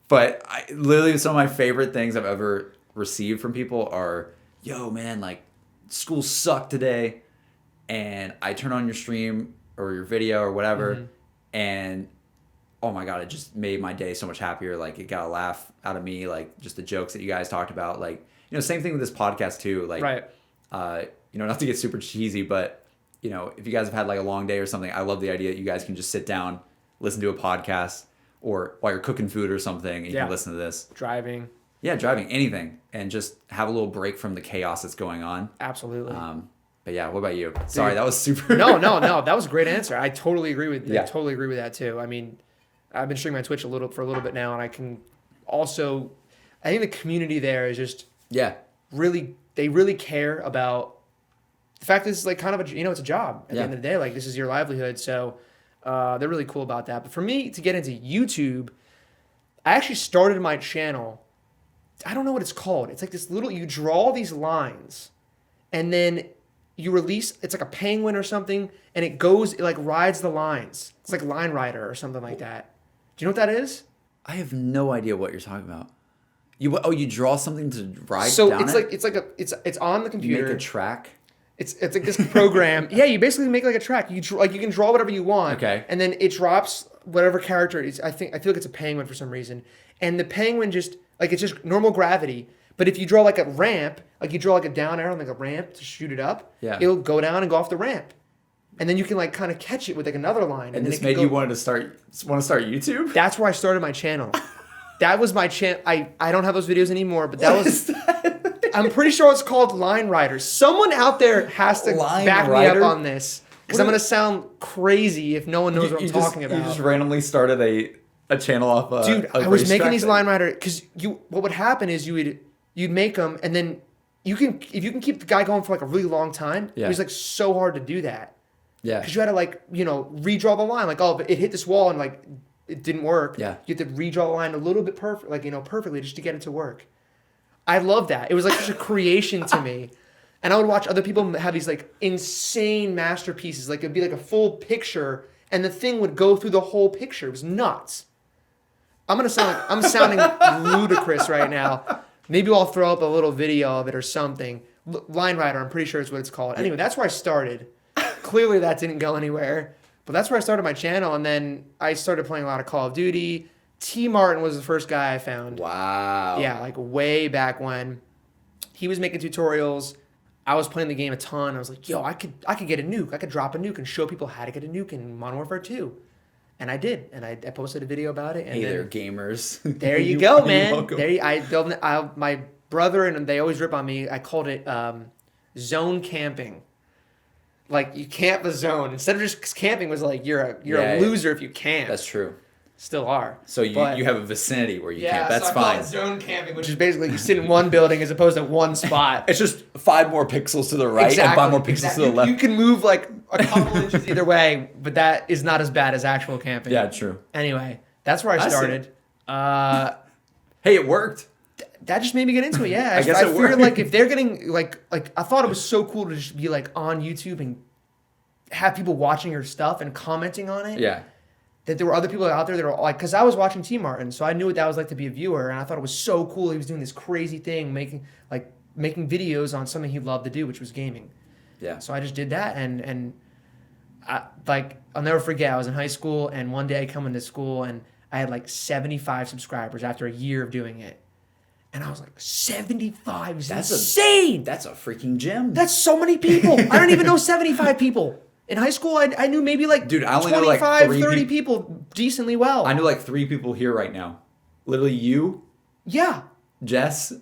Speaker 2: but literally some of my favorite things I've ever received from people are, yo, man, like school sucked today, and I turn on your stream or your video or whatever, and oh my god, it just made my day so much happier. Like it got a laugh out of me, like just the jokes that you guys talked about. Like same thing with this podcast too. Like
Speaker 1: right.
Speaker 2: Not to get super cheesy, but if you guys have had like a long day or something, I love the idea that you guys can just sit down, listen to a podcast, or while you're cooking food or something, and you can listen to this.
Speaker 1: Driving, anything,
Speaker 2: and just have a little break from the chaos that's going on.
Speaker 1: Absolutely.
Speaker 2: But yeah, what about you? Sorry, that was super.
Speaker 1: No, that was a great answer. I totally agree with. I totally agree with that too. I mean, I've been streaming my Twitch for a little bit now, and I can also, I think the community there is just really, they really care about the fact that this is like kind of a, it's a job at the end of the day. Like this is your livelihood, so They're really cool about that. But for me to get into YouTube, I actually started my channel. I don't know what it's called. It's like this little, you draw these lines and then you release, it's like a penguin or something, and it goes, it like rides the lines. It's like Line Rider or something like that. Do you know what that is?
Speaker 2: I have no idea what you're talking about. You draw something to ride
Speaker 1: So
Speaker 2: down
Speaker 1: it's on the computer.
Speaker 2: You make a track.
Speaker 1: It's like this program. Yeah, you basically make like a track. You can draw whatever you want.
Speaker 2: Okay.
Speaker 1: And then it drops whatever character it is. I feel like it's a penguin for some reason. And the penguin just like it's just normal gravity. But if you draw like a ramp, like you draw like a down arrow, like a ramp to shoot it up, it'll go down and go off the ramp. And then you can like kind of catch it with like another line.
Speaker 2: And this made you want to start YouTube?
Speaker 1: That's where I started my channel. That was my channel. I don't have those videos anymore, but that was. I'm pretty sure it's called Line Riders. Someone out there has to back me up on this because I'm gonna sound crazy if no one knows what I'm talking about.
Speaker 2: You just randomly started a channel off.
Speaker 1: Dude, I was making these Line Rider because what would happen is you'd make them and then if you can keep the guy going for like a really long time. It was like so hard to do that.
Speaker 2: Yeah.
Speaker 1: Because you had to like redraw the line like but it hit this wall and like it didn't work.
Speaker 2: Yeah.
Speaker 1: You have to redraw the line a little bit perfectly just to get it to work. I love that. It was like such a creation to me. And I would watch other people have these like insane masterpieces. Like it'd be like a full picture and the thing would go through the whole picture. It was nuts. I'm sounding ludicrous right now. Maybe I'll throw up a little video of it or something. Line Rider, I'm pretty sure is what it's called. Anyway, that's where I started. Clearly that didn't go anywhere. But that's where I started my channel. And then I started playing a lot of Call of Duty. T. Martin was the first guy I found.
Speaker 2: Wow.
Speaker 1: Yeah, like way back when. He was making tutorials. I was playing the game a ton. I was like, yo, I could get a nuke. I could drop a nuke and show people how to get a nuke in Modern Warfare 2. And I did. And I posted a video about it. And
Speaker 2: hey there, gamers.
Speaker 1: There you go, man. My brother, and they always rip on me, I called it zone camping. Like, you camp the zone. Instead of just camping was like, you're a loser if you camp.
Speaker 2: That's true.
Speaker 1: Still are.
Speaker 2: So you have a vicinity where you camp. That's
Speaker 1: so I
Speaker 2: fine.
Speaker 1: call it zone camping, which is basically you sit in one building as opposed to one spot.
Speaker 2: It's just 5 more pixels to the right and 5 more pixels to the left.
Speaker 1: You can move like a couple inches either way, but that is not as bad as actual camping.
Speaker 2: Yeah, true.
Speaker 1: Anyway, that's where I started.
Speaker 2: Hey, it worked.
Speaker 1: That just made me get into it. Yeah,
Speaker 2: I guess it
Speaker 1: figured
Speaker 2: worked.
Speaker 1: like if they're getting like I thought it was so cool to just be like on YouTube and have people watching your stuff and commenting on it.
Speaker 2: Yeah.
Speaker 1: That there were other people out there that were like, because I was watching T. Martin, so I knew what that was like to be a viewer, and I thought it was so cool. He was doing this crazy thing, making videos on something he loved to do, which was gaming.
Speaker 2: Yeah.
Speaker 1: So I just did that, and I'll never forget. I was in high school, and one day I come into school, and I had like 75 subscribers after a year of doing it, and I was like, 75 is insane.
Speaker 2: That's a freaking gym.
Speaker 1: That's so many people. I don't even know 75 people. In high school, I knew maybe like
Speaker 2: Dude, I only
Speaker 1: 25,
Speaker 2: know like
Speaker 1: 30 people decently well.
Speaker 2: I know like 3 people here right now. Literally you,
Speaker 1: Yeah.
Speaker 2: Jess,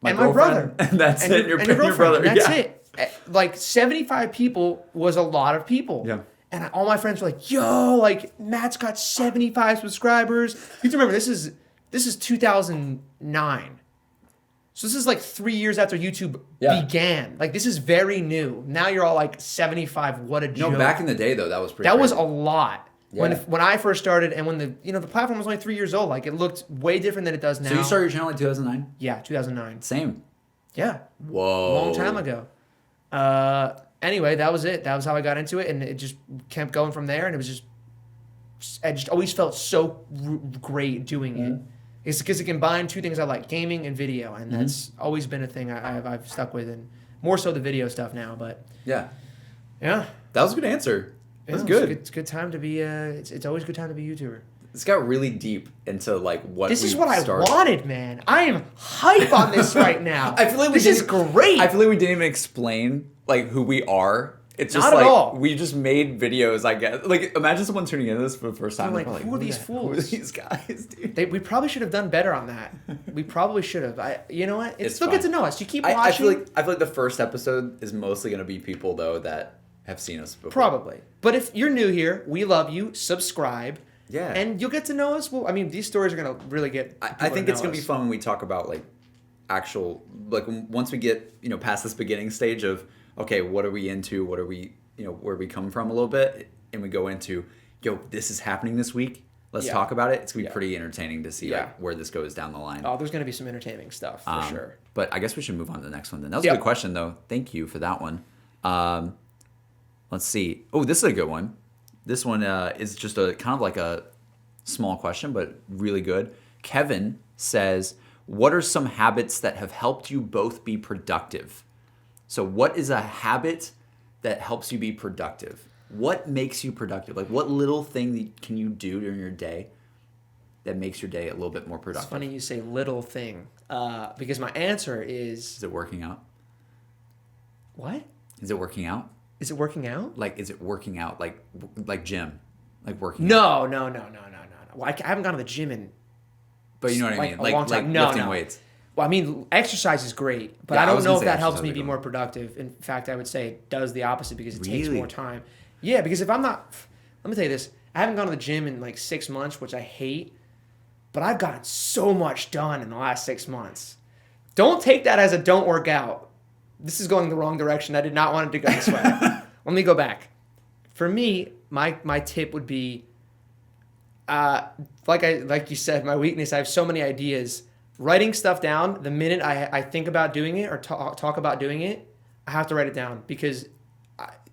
Speaker 2: my
Speaker 1: and my brother.
Speaker 2: And that's it.
Speaker 1: Your brother. That's it. Like 75 people was a lot of people.
Speaker 2: Yeah.
Speaker 1: And all my friends were like, yo, like Matt's got 75 subscribers. You have to remember, this is 2009. So this is like 3 years after YouTube began. Like this is very new. Now you're all like 75. What a joke.
Speaker 2: No, back in the day though, that was pretty.
Speaker 1: That was a lot.
Speaker 2: Yeah.
Speaker 1: When I first started, and when the platform was only 3 years old, like it looked way different than it does now.
Speaker 2: So you started your channel in 2009?
Speaker 1: Yeah, 2009.
Speaker 2: Same.
Speaker 1: Yeah.
Speaker 2: Whoa.
Speaker 1: Long time ago. Anyway, that was it. That was how I got into it, and it just kept going from there. And it was I just always felt so great doing it. It's because it combined 2 things I like, gaming and video, and that's always been a thing I've stuck with, and more so the video stuff now. But
Speaker 2: yeah,
Speaker 1: that
Speaker 2: was a good answer. That's good.
Speaker 1: It's a good time to be. It's always a good time to be a YouTuber.
Speaker 2: This got really deep into like what
Speaker 1: this is what I wanted, man. I am hype on this right now.
Speaker 2: I feel like
Speaker 1: this is great.
Speaker 2: I feel like we didn't even explain like who we are. It's just
Speaker 1: Not at
Speaker 2: like
Speaker 1: all.
Speaker 2: We just made videos. I guess like imagine someone tuning into this for the first time.
Speaker 1: They're like, who are these fools?
Speaker 2: Who are these guys, dude?
Speaker 1: We probably should have done better on that. We probably should have. You know what? It's still
Speaker 2: fine.
Speaker 1: good to know us. You keep watching.
Speaker 2: I feel like the first episode is mostly going to be people though that have seen us before.
Speaker 1: Probably. But if you're new here, we love you. Subscribe.
Speaker 2: Yeah.
Speaker 1: And you'll get to know us. Well, I mean, these stories are going to really get.
Speaker 2: I think it's going to be fun when we talk about like actual like once we get past this beginning stage of okay, what are we into? What are we where we come from a little bit. and we go into, yo, this is happening this week. Let's
Speaker 1: Yeah.
Speaker 2: talk about it. It's gonna be
Speaker 1: Yeah.
Speaker 2: pretty entertaining to see
Speaker 1: Yeah.
Speaker 2: like where this goes down the line.
Speaker 1: Oh, there's gonna be some entertaining stuff for sure.
Speaker 2: But I guess we should move on to the next one then. That was
Speaker 1: Yep.
Speaker 2: a good question though. Thank you for that one. Let's see. Oh, this is a good one. This one is just a kind of like a small question, but really good. Kevin says, what are some habits that have helped you both be productive? So what is a habit that helps you be productive? What makes you productive? Like what little thing can you do during your day that makes your day a little bit more productive?
Speaker 1: It's funny you say little thing because my answer is
Speaker 2: Is it working out?
Speaker 1: what?
Speaker 2: Is it working out?
Speaker 1: Is it working out?
Speaker 2: Like, is it working out? Like gym? Like working out?
Speaker 1: No. Well, I haven't gone to the gym in.
Speaker 2: But you know what I
Speaker 1: like
Speaker 2: mean?
Speaker 1: a
Speaker 2: Like,
Speaker 1: long time.
Speaker 2: like
Speaker 1: No,
Speaker 2: lifting
Speaker 1: no.
Speaker 2: weights.
Speaker 1: Well, I mean, exercise is great, but
Speaker 2: Yeah,
Speaker 1: I
Speaker 2: I
Speaker 1: don't
Speaker 2: was
Speaker 1: know
Speaker 2: gonna
Speaker 1: if
Speaker 2: say
Speaker 1: that helps
Speaker 2: exercise
Speaker 1: me
Speaker 2: would
Speaker 1: be
Speaker 2: be
Speaker 1: more
Speaker 2: one.
Speaker 1: productive. In fact, I would say it does the opposite because it takes
Speaker 2: Really?
Speaker 1: more time. Yeah, because if I'm not, let me tell you this: I haven't gone to the gym in like 6 months, which I hate, but I've gotten so much done in the last 6 months. Don't take that as a don't work out. This is going the wrong direction. I did not want it to go this way. Let me go back. For me, my tip would be, like you said, my weakness. I have so many ideas. Writing stuff down. The minute I think about doing it or talk about doing it, I have to write it down because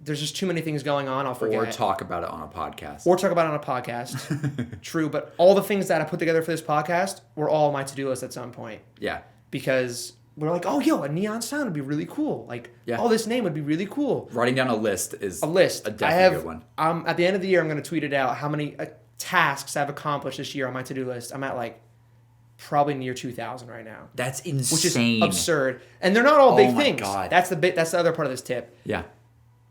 Speaker 1: there's just too many things going on. I'll forget.
Speaker 2: Or talk about it on a podcast.
Speaker 1: Or talk about it on a podcast. True, but all the things that I put together for this podcast were all on my to-do list at some point.
Speaker 2: Yeah.
Speaker 1: Because we're like, oh, yo, a neon sign would be really cool. Like,
Speaker 2: Yeah.
Speaker 1: oh, this name would be really cool.
Speaker 2: Writing down a list is
Speaker 1: A list.
Speaker 2: a
Speaker 1: I
Speaker 2: definitely
Speaker 1: have,
Speaker 2: good one.
Speaker 1: At the end of the year, I'm going to tweet it out how many tasks I've accomplished this year on my to-do list. I'm at like probably near 2,000 right now.
Speaker 2: That's
Speaker 1: Which is
Speaker 2: insane.
Speaker 1: absurd. And they're not all big
Speaker 2: my
Speaker 1: things.
Speaker 2: God.
Speaker 1: That's the other part of this tip.
Speaker 2: Yeah.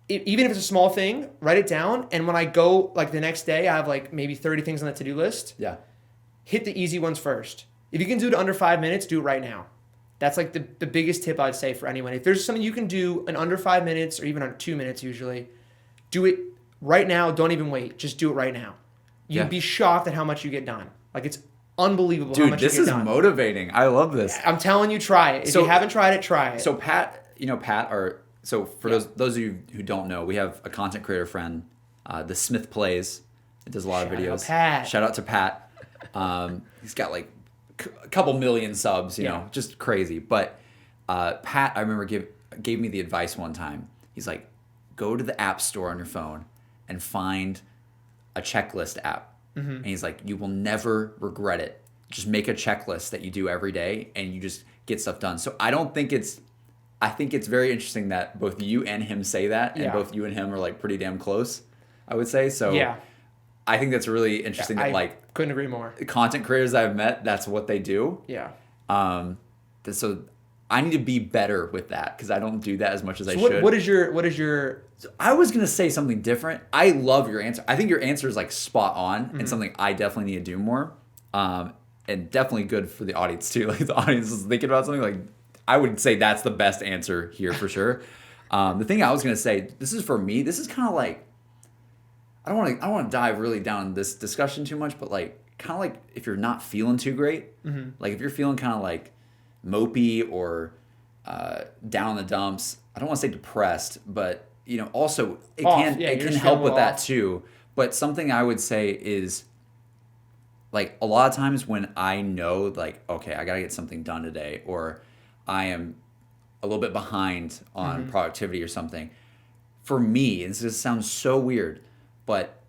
Speaker 1: Even if it's a small thing, write it down. And when I go like the next day, I have like maybe 30 things on the to-do list.
Speaker 2: Yeah.
Speaker 1: Hit the easy ones first. If you can do it under 5 minutes, do it right now. That's like the biggest tip I'd say for anyone. If there's something you can do in under 5 minutes or even under 2 minutes usually, do it right now. Don't even wait. Just do it right now. You'd
Speaker 2: Yeah.
Speaker 1: be shocked at how much you get done. Like it's unbelievable how
Speaker 2: Dude,
Speaker 1: much
Speaker 2: this
Speaker 1: you get
Speaker 2: is
Speaker 1: done.
Speaker 2: motivating. I love this.
Speaker 1: I'm telling you, try it. If
Speaker 2: So-
Speaker 1: you haven't tried it, try it.
Speaker 2: So Pat, so for those of you who don't know, we have a content creator friend, the Smith Plays. It does a lot of
Speaker 1: Shout out
Speaker 2: videos.
Speaker 1: Pat.
Speaker 2: Shout out to Pat. He's got like a couple million subs, you
Speaker 1: Yeah.
Speaker 2: know, just crazy. But Pat, I remember gave me the advice one time. He's like, go to the app store on your phone and find a checklist app.
Speaker 1: Mm-hmm.
Speaker 2: And he's like, you will never regret it. Just make a checklist that you do every day and you just get stuff done. So I think it's very interesting that both you and him say that, and
Speaker 1: Yeah.
Speaker 2: both you and him are like pretty damn close, I would say. So
Speaker 1: yeah,
Speaker 2: I think that's really interesting that
Speaker 1: I
Speaker 2: like
Speaker 1: couldn't agree more.
Speaker 2: content creators I've met, that's what they do.
Speaker 1: Yeah.
Speaker 2: So I need to be better with that because I don't do that as much as I
Speaker 1: So
Speaker 2: should.
Speaker 1: what is your
Speaker 2: I was gonna say something different. I love your answer. I think your answer is like spot on
Speaker 1: Mm-hmm.
Speaker 2: and something I definitely need to do more. And definitely good for the audience too. Like the audience is thinking about something, like I would say that's the best answer here for sure. The thing I was gonna say, this is for me. This is kind of like I don't want to dive really down this discussion too much, but like kind of like if you're not feeling too great,
Speaker 1: Mm-hmm.
Speaker 2: like if you're feeling kind of like mopey or down in the dumps. I don't want to say depressed, but you know, also it
Speaker 1: Off.
Speaker 2: can
Speaker 1: Yeah,
Speaker 2: it
Speaker 1: you're
Speaker 2: can
Speaker 1: just
Speaker 2: help
Speaker 1: feeling
Speaker 2: with
Speaker 1: a little
Speaker 2: that
Speaker 1: off.
Speaker 2: too. But something I would say is like a lot of times when I know like, okay, I gotta get something done today, or I am a little bit behind on
Speaker 1: Mm-hmm.
Speaker 2: productivity or something. For me, and this sounds so weird, but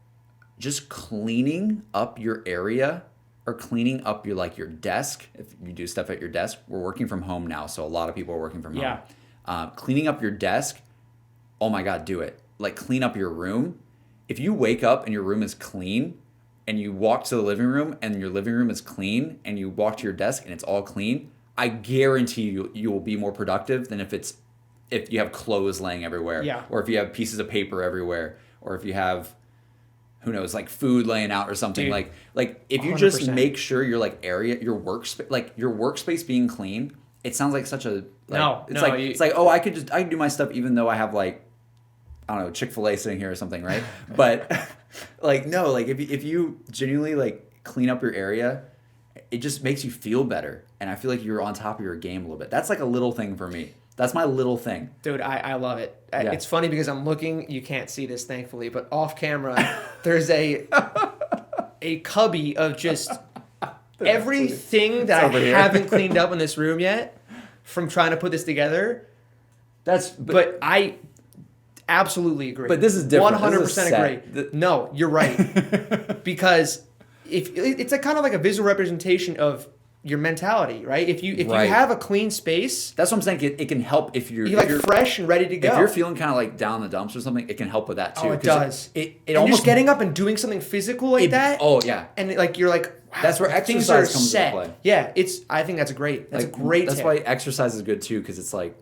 Speaker 2: just cleaning up your area or cleaning up your like your desk. If you do stuff at your desk, we're working from home now, so a lot of people are working from home.
Speaker 1: Yeah.
Speaker 2: Cleaning up your desk, oh my God, do it. Like clean up your room. If you wake up and your room is clean and you walk to the living room and your living room is clean and you walk to your desk and it's all clean, I guarantee you will be more productive than if you have clothes laying everywhere,
Speaker 1: Yeah.
Speaker 2: or if you have pieces of paper everywhere, or if you have, who knows, like food laying out or something.
Speaker 1: Dude,
Speaker 2: like if you just
Speaker 1: 100%.
Speaker 2: make sure your like area, your workspace being clean, it sounds like such a like, it's like oh I could do my stuff even though I have like I don't know, Chick-fil-A sitting here or something, right? But like no, like if you genuinely like clean up your area, it just makes you feel better, and I feel like you're on top of your game a little bit. That's like a little thing for me. That's my little thing.
Speaker 1: Dude, I love it.
Speaker 2: Yeah.
Speaker 1: It's funny because I'm looking, you can't see this thankfully, but off camera, there's a cubby of just everything that I haven't cleaned up in this room yet from trying to put this together. But I absolutely agree.
Speaker 2: But this is different.
Speaker 1: 100% agree. No, you're right. Because if it's a kind of like a visual representation of your mentality, right? If you have a clean space,
Speaker 2: that's what I'm saying. It can help if you're
Speaker 1: fresh and ready to go.
Speaker 2: If you're feeling kind of like down in the dumps or something, it can help with that too.
Speaker 1: Oh, it does.
Speaker 2: It
Speaker 1: and
Speaker 2: almost
Speaker 1: just getting up and doing something physical like that.
Speaker 2: Oh yeah.
Speaker 1: And like you're like, wow,
Speaker 2: that's where exercise comes into play.
Speaker 1: Yeah, I think that's great. That's a great.
Speaker 2: That's
Speaker 1: tip.
Speaker 2: why exercise is good too, because it's like,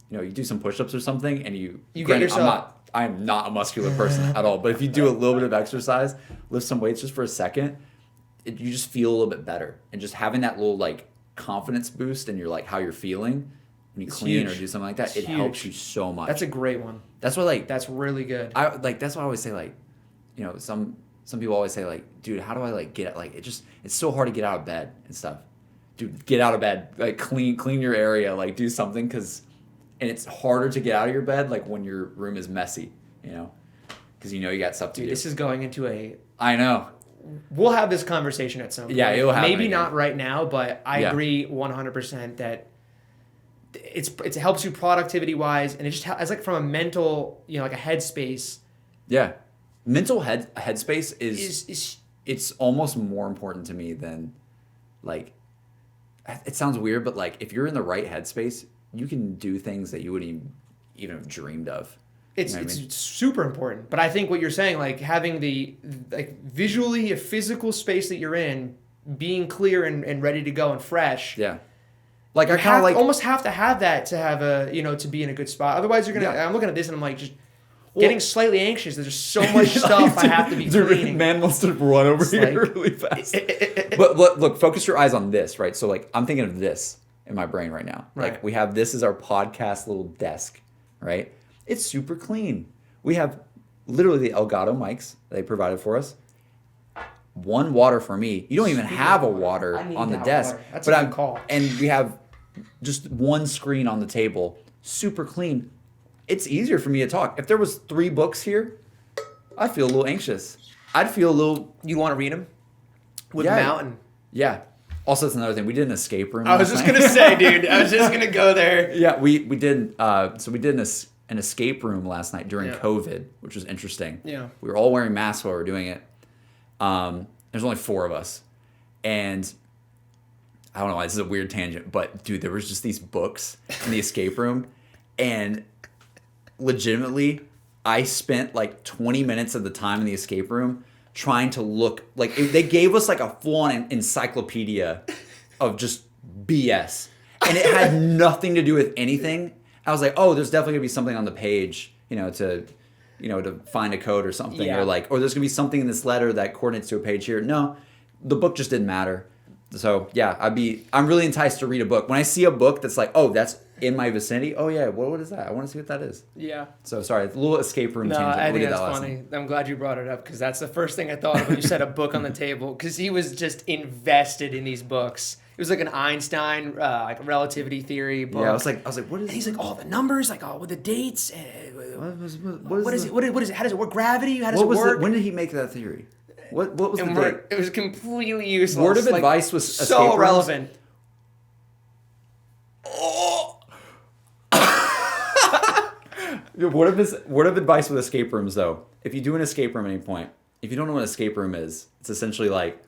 Speaker 2: you do some push-ups or something, and you
Speaker 1: get yourself.
Speaker 2: I'm not a muscular person at all, but if you do a little bit of exercise, lift some weights just for a second, you just feel a little bit better, and just having that little like confidence boost in your like how you're feeling when you clean or do something like that, it helps you so much.
Speaker 1: That's a great one.
Speaker 2: That's what
Speaker 1: that's really good.
Speaker 2: That's why I always say like, some people always say like, dude, how do I like get like it's so hard to get out of bed and stuff. Dude, get out of bed, like clean your area, like do something, and it's harder to get out of your bed like when your room is messy, because you got stuff to do.
Speaker 1: This is going into
Speaker 2: I know.
Speaker 1: We'll have this conversation at some point.
Speaker 2: Yeah, it'll happen.
Speaker 1: Maybe not right now, but I agree 100% that it helps you productivity wise, and it just it's like from a mental, like a headspace.
Speaker 2: Yeah, mental headspace is it's almost more important to me than like. It sounds weird, but like if you're in the right headspace, you can do things that you wouldn't even have dreamed of.
Speaker 1: It's super important. But I think what you're saying, like having the visually a physical space that you're in, being clear and ready to go and fresh.
Speaker 2: Yeah. Like I kind of
Speaker 1: almost have to have that to have to be in a good spot. Otherwise you're gonna. Yeah. I'm looking at this and I'm like just getting slightly anxious. There's just so much stuff I have to be cleaning.
Speaker 2: Man wants to run over here really fast. But look, focus your eyes on this, right? So like I'm thinking of this in my brain right now.
Speaker 1: Right.
Speaker 2: Like we have this as our podcast little desk, right? It's super clean. We have literally the Elgato mics they provided for us. One water for me. You don't even have a water on the desk.
Speaker 1: Water. That's a good call.
Speaker 2: And we have just one screen on the table. Super clean. It's easier for me to talk. If there was 3 books here, I'd feel a little anxious. I'd feel a little...
Speaker 1: You want to read them? With Mountain.
Speaker 2: Yeah. Also, that's another thing. We did an escape room.
Speaker 1: I was just going to say, dude. I was just going to go there.
Speaker 2: Yeah, we did... So we did an escape room last night during COVID, which was interesting.
Speaker 1: Yeah.
Speaker 2: We were all wearing masks while we were doing it. There's only 4 of us. And I don't know why this is a weird tangent, but dude, there was just these books in the escape room. And legitimately, I spent like 20 minutes of the time in the escape room trying to look like they gave us like a full-on encyclopedia of just BS. And it had nothing to do with anything. I was like, oh, there's definitely gonna be something on the page, to find a code or something, or there's gonna be something in this letter that coordinates to a page here. No, the book just didn't matter. So yeah, I'm really enticed to read a book. When I see a book that's like, oh, that's in my vicinity. Oh yeah, what is that? I want to see what that is.
Speaker 1: Yeah.
Speaker 2: So sorry, a little escape room tangent.
Speaker 1: I think that's funny. I'm glad you brought it up because that's the first thing I thought of when you said a book on the table because he was just invested in these books. It was like an Einstein, like relativity theory book.
Speaker 2: Yeah, I was like, what is?
Speaker 1: And he's like, all the numbers, like, with the dates. What is it? What is it? How does it work? Gravity? How does it work?
Speaker 2: When did he make that theory? What was the date?
Speaker 1: It was completely useless.
Speaker 2: Word of advice was
Speaker 1: so relevant.
Speaker 2: Oh. Word of advice with escape rooms though. If you do an escape room at any point, if you don't know what an escape room is, it's essentially like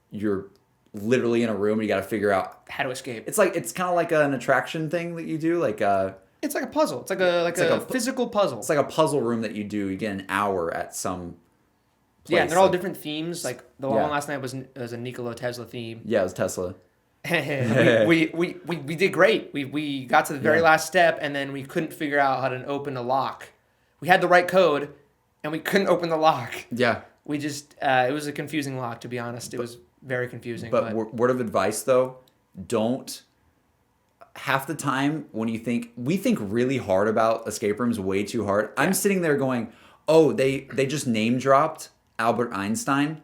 Speaker 2: you're literally in a room and you got to figure out
Speaker 1: how to escape.
Speaker 2: It's kind of like an attraction thing that you do,
Speaker 1: it's like a puzzle. It's like a physical puzzle.
Speaker 2: It's like a puzzle room that you do. You get an hour at some place.
Speaker 1: Yeah, and they're all different themes. Like the one last night was a Nikola Tesla theme.
Speaker 2: Yeah, it was Tesla.
Speaker 1: we did great. We got to the very last step and then we couldn't figure out how to open a lock. We had the right code and we couldn't open the lock.
Speaker 2: Yeah.
Speaker 1: We just it was a confusing lock, to be honest. It was very confusing.
Speaker 2: But word of advice though, don't. Half the time when we think really hard about escape rooms, way too hard. I'm sitting there going, oh, they just name dropped Albert Einstein.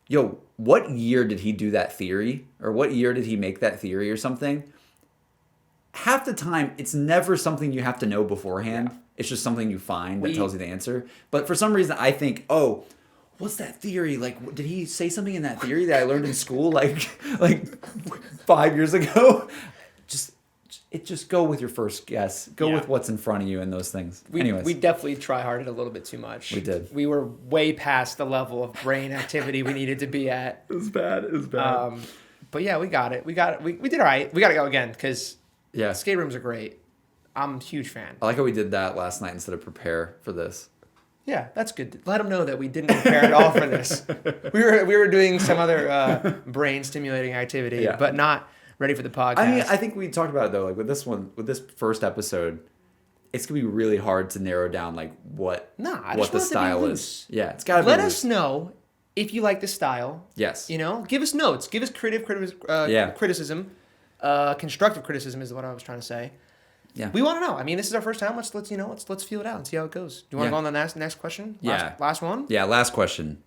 Speaker 2: Yo, what year did he do that theory? Or what year did he make that theory or something? half the time, it's never something you have to know beforehand. Yeah. It's just something you find that tells you the answer. But for some reason, I think, oh, what's that theory? Like, did he say something in that theory that I learned in school like 5 years ago? Just go with your first guess. Go with what's in front of you and those things. Anyways.
Speaker 1: We definitely try-harded a little bit too much.
Speaker 2: We did.
Speaker 1: We were way past the level of brain activity we needed to be at.
Speaker 2: It was bad.
Speaker 1: But yeah, we got it. We did all right. We got to go again because skate rooms are great. I'm a huge fan.
Speaker 2: I like how we did that last night instead of prepare for this.
Speaker 1: Yeah, that's good. Let them know that we didn't prepare at all for this. We were doing some other brain stimulating activity, but not ready for the podcast.
Speaker 2: I mean, I think we talked about it though. Like with this first episode, it's gonna be really hard to narrow down like what the style is. Yeah, it's gotta be.
Speaker 1: Let us know if you like the style.
Speaker 2: Yes.
Speaker 1: Give us notes. Give us criticism. Constructive criticism is what I was trying to say. Yeah. We want to know. I mean, this is our first time. Let's feel it out and see how it goes. Do you want to go on the next question? Last one?
Speaker 2: Yeah, last question.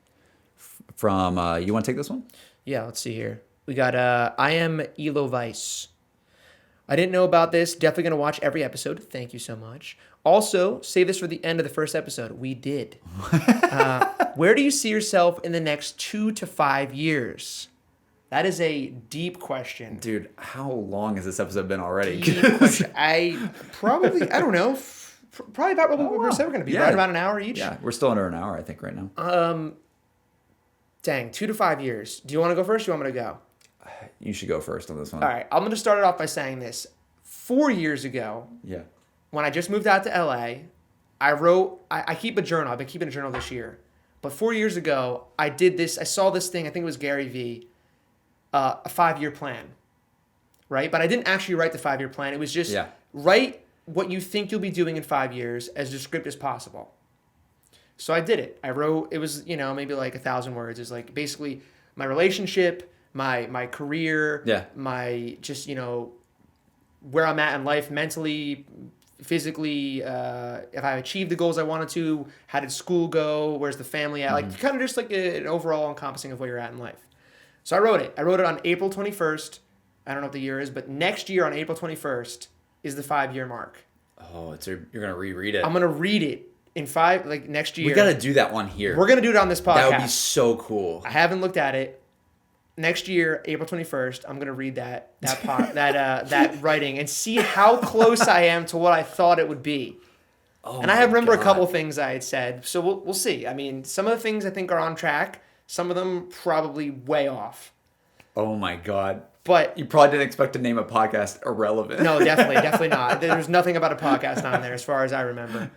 Speaker 2: From you want to take this one?
Speaker 1: Yeah, let's see here. We got I am Elo Vice. I didn't know about this. Definitely going to watch every episode. Thank you so much. Also, save this for the end of the first episode. We did. Where do you see yourself in the next 2 to 5 years? That is a deep question.
Speaker 2: Dude, how long has this episode been already?
Speaker 1: Deep question. I don't know. Probably about what we said we're going to be. Right about an hour each.
Speaker 2: Yeah, we're still under an hour, I think, right now.
Speaker 1: Dang, 2 to 5 years. Do you want to go first or do you want me to go?
Speaker 2: You should go first on this one.
Speaker 1: All right, I'm going to start it off by saying this. 4 years ago, when I just moved out to LA, I wrote, I keep a journal. I've been keeping a journal this year. But 4 years ago, I did this. I saw this thing. I think it was Gary Vee. A 5-year plan, right? But I didn't actually write the 5-year plan. It was just write what you think you'll be doing in 5 years as descriptive as possible. So I did it. I wrote, it was, maybe like 1,000 words. It's like basically my relationship, my career, my just, where I'm at in life mentally, physically, if I achieved the goals I wanted to, how did school go, where's the family at? Like kind of just like an overall encompassing of where you're at in life. So I wrote it. I wrote it on April 21st. I don't know what the year is, but next year on April 21st is the 5-year mark.
Speaker 2: Oh, you're going to reread it.
Speaker 1: I'm going to read it in next year.
Speaker 2: We got to do that one here.
Speaker 1: We're going to do it on this podcast.
Speaker 2: That would be so cool.
Speaker 1: I haven't looked at it. Next year, April 21st, I'm going to read that writing and see how close I am to what I thought it would be. Oh, and I remember a couple things I had said, so we'll see. I mean, some of the things I think are on track. Some of them probably way off.
Speaker 2: Oh my God.
Speaker 1: But
Speaker 2: you probably didn't expect to name a podcast Irrelevant.
Speaker 1: No, definitely not. There's nothing about a podcast on there as far as I remember.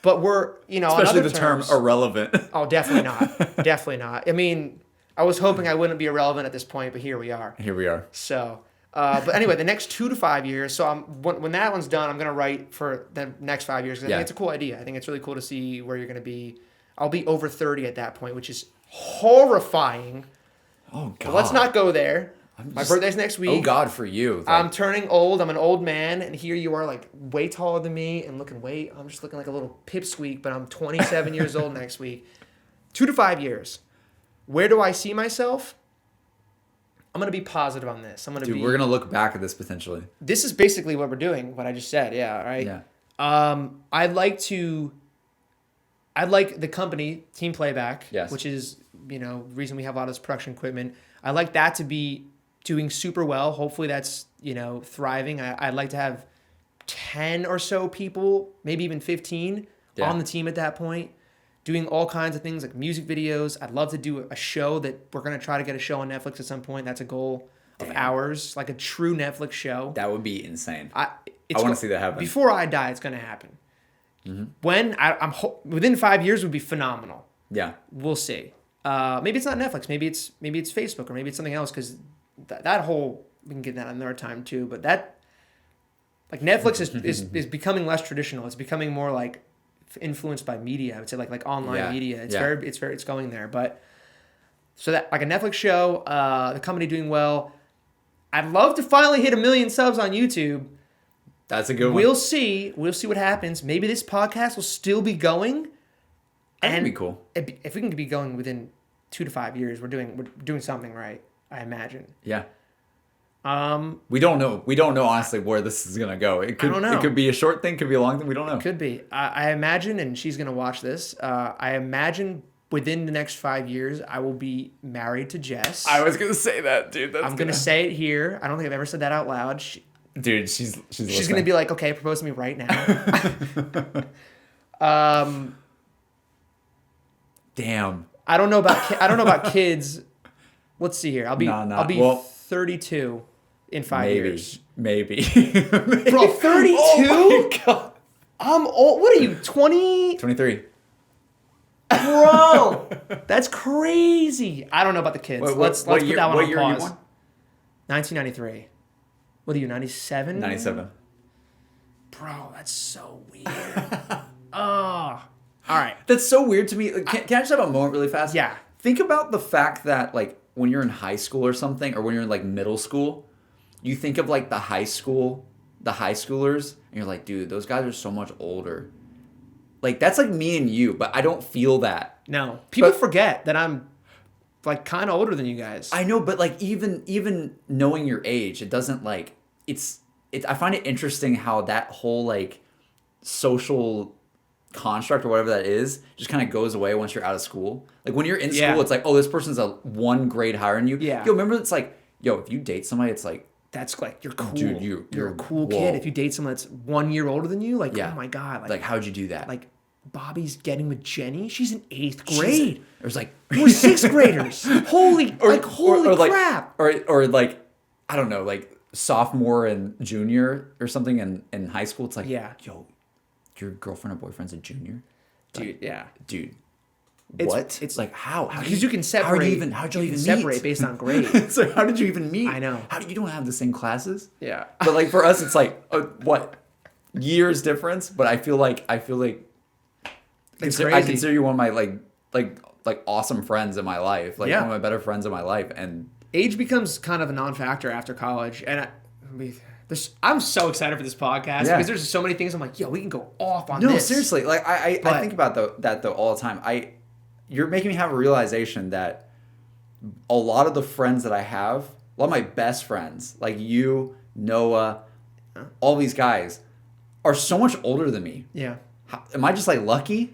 Speaker 1: But we're,
Speaker 2: especially the term irrelevant.
Speaker 1: Oh, definitely not. Definitely not. I mean, I was hoping I wouldn't be irrelevant at this point, but here we are. So, but anyway, the next 2 to 5 years. So when that one's done, I'm going to write for the next 5 years. Because I think it's a cool idea. I think it's really cool to see where you're going to be. I'll be over 30 at that point, which is horrifying.
Speaker 2: Oh, God.
Speaker 1: But let's not go there. My birthday's next week.
Speaker 2: Oh, God, for you.
Speaker 1: I'm turning old. I'm an old man. And here you are, like, way taller than me and I'm just looking like a little pipsqueak, but I'm 27 years old next week. 2 to 5 years. Where do I see myself? I'm going to be positive on this.
Speaker 2: We're going to look back at this potentially.
Speaker 1: This is basically what we're doing, what I just said. Yeah, right? Yeah. I'd like the company, Team Playback, which is, reason we have a lot of this production equipment. I'd like that to be doing super well. Hopefully that's, thriving. I'd like to have 10 or so people, maybe even 15 on the team at that point, doing all kinds of things like music videos. I'd love to do a show that we're going to try to get a show on Netflix at some point. That's a goal of ours, like a true Netflix show.
Speaker 2: That would be insane. I want to see that happen.
Speaker 1: Before I die, it's going to happen. Mm-hmm. When I'm within 5 years would be phenomenal. Yeah, we'll see. Maybe it's not Netflix. Maybe it's Facebook or maybe it's something else. Because that whole we can get that another time too. But that like Netflix is becoming less traditional. It's becoming more like influenced by media. I would say like online media. It's going there. But so that like a Netflix show, the company doing well. I'd love to finally hit 1 million subs on YouTube.
Speaker 2: That's a good one.
Speaker 1: We'll see what happens. Maybe this podcast will still be going.
Speaker 2: That'd be cool.
Speaker 1: If we can be going within 2 to 5 years, we're doing something right, I imagine.
Speaker 2: Yeah. We don't know. We don't know honestly where this is gonna go. It could.
Speaker 1: I don't know.
Speaker 2: It could be a short thing. Could be a long thing. We don't know.
Speaker 1: Could be. I imagine, and she's gonna watch this. I imagine within the next 5 years, I will be married to Jess.
Speaker 2: I was gonna say that, dude.
Speaker 1: I'm gonna say it here. I don't think I've ever said that out loud.
Speaker 2: Dude, she's
Speaker 1: gonna be like, okay, propose to me right now.
Speaker 2: Damn.
Speaker 1: I don't know about kids. Let's see here. I'll be 32 in 5 years.
Speaker 2: Maybe.
Speaker 1: Bro, 32?
Speaker 2: Oh my God.
Speaker 1: I'm old. What are you, 20?
Speaker 2: 23.
Speaker 1: Bro, that's crazy. I don't know about the kids. Let's put that one on pause.
Speaker 2: What year are you born?
Speaker 1: 1993. What are you, 97?
Speaker 2: 97.
Speaker 1: Bro, that's so weird. Oh. All right.
Speaker 2: That's so weird to me. Can I just have a moment really fast?
Speaker 1: Yeah.
Speaker 2: Think about the fact that like when you're in high school or something, or when you're in like middle school, you think of like the high schoolers, and you're like, dude, those guys are so much older. Like that's like me and you, but I don't feel that.
Speaker 1: No. People forget that I'm like kind of older than you guys.
Speaker 2: I know, but like even knowing your age, it doesn't like it's I find it interesting how that whole like social construct or whatever that is just kind of goes away once you're out of school. Like when you're in school, it's like, oh, this person's a 1 grade higher than you.
Speaker 1: Yeah.
Speaker 2: Yo, remember it's like, yo, if you date somebody, it's like,
Speaker 1: that's like, you're cool.
Speaker 2: dude, you're
Speaker 1: a cool
Speaker 2: whoa.
Speaker 1: kid. If you date someone that's 1 year older than you, like, oh my God.
Speaker 2: Like how'd you do that?
Speaker 1: Like Bobby's getting with Jenny. She's in 8th grade.
Speaker 2: It was like
Speaker 1: we're 6th graders. Holy crap.
Speaker 2: Or like, I don't know, like sophomore and junior or something in high school. It's like, yo, your girlfriend or boyfriend's a junior?
Speaker 1: Dude,
Speaker 2: Dude.
Speaker 1: What?
Speaker 2: It's like how?
Speaker 1: Because you can separate.
Speaker 2: How'd you even
Speaker 1: separate
Speaker 2: meet?
Speaker 1: based on grade.
Speaker 2: So how did you even meet?
Speaker 1: I know.
Speaker 2: How do you don't have the same classes?
Speaker 1: Yeah.
Speaker 2: But like for us, it's like what years difference? But I feel like
Speaker 1: it's
Speaker 2: I
Speaker 1: crazy.
Speaker 2: consider you one of my like awesome friends in my life. Like one of my better friends in my life. And
Speaker 1: age becomes kind of a non-factor after college. And I'm so excited for this podcast because there's so many things I'm like, yo, we can go off on this.
Speaker 2: No, seriously. Like I think about that though all the time. You're making me have a realization that a lot of the friends that I have, a lot of my best friends, like you, Noah, all these guys, are so much older than me.
Speaker 1: Yeah.
Speaker 2: Am I just like lucky?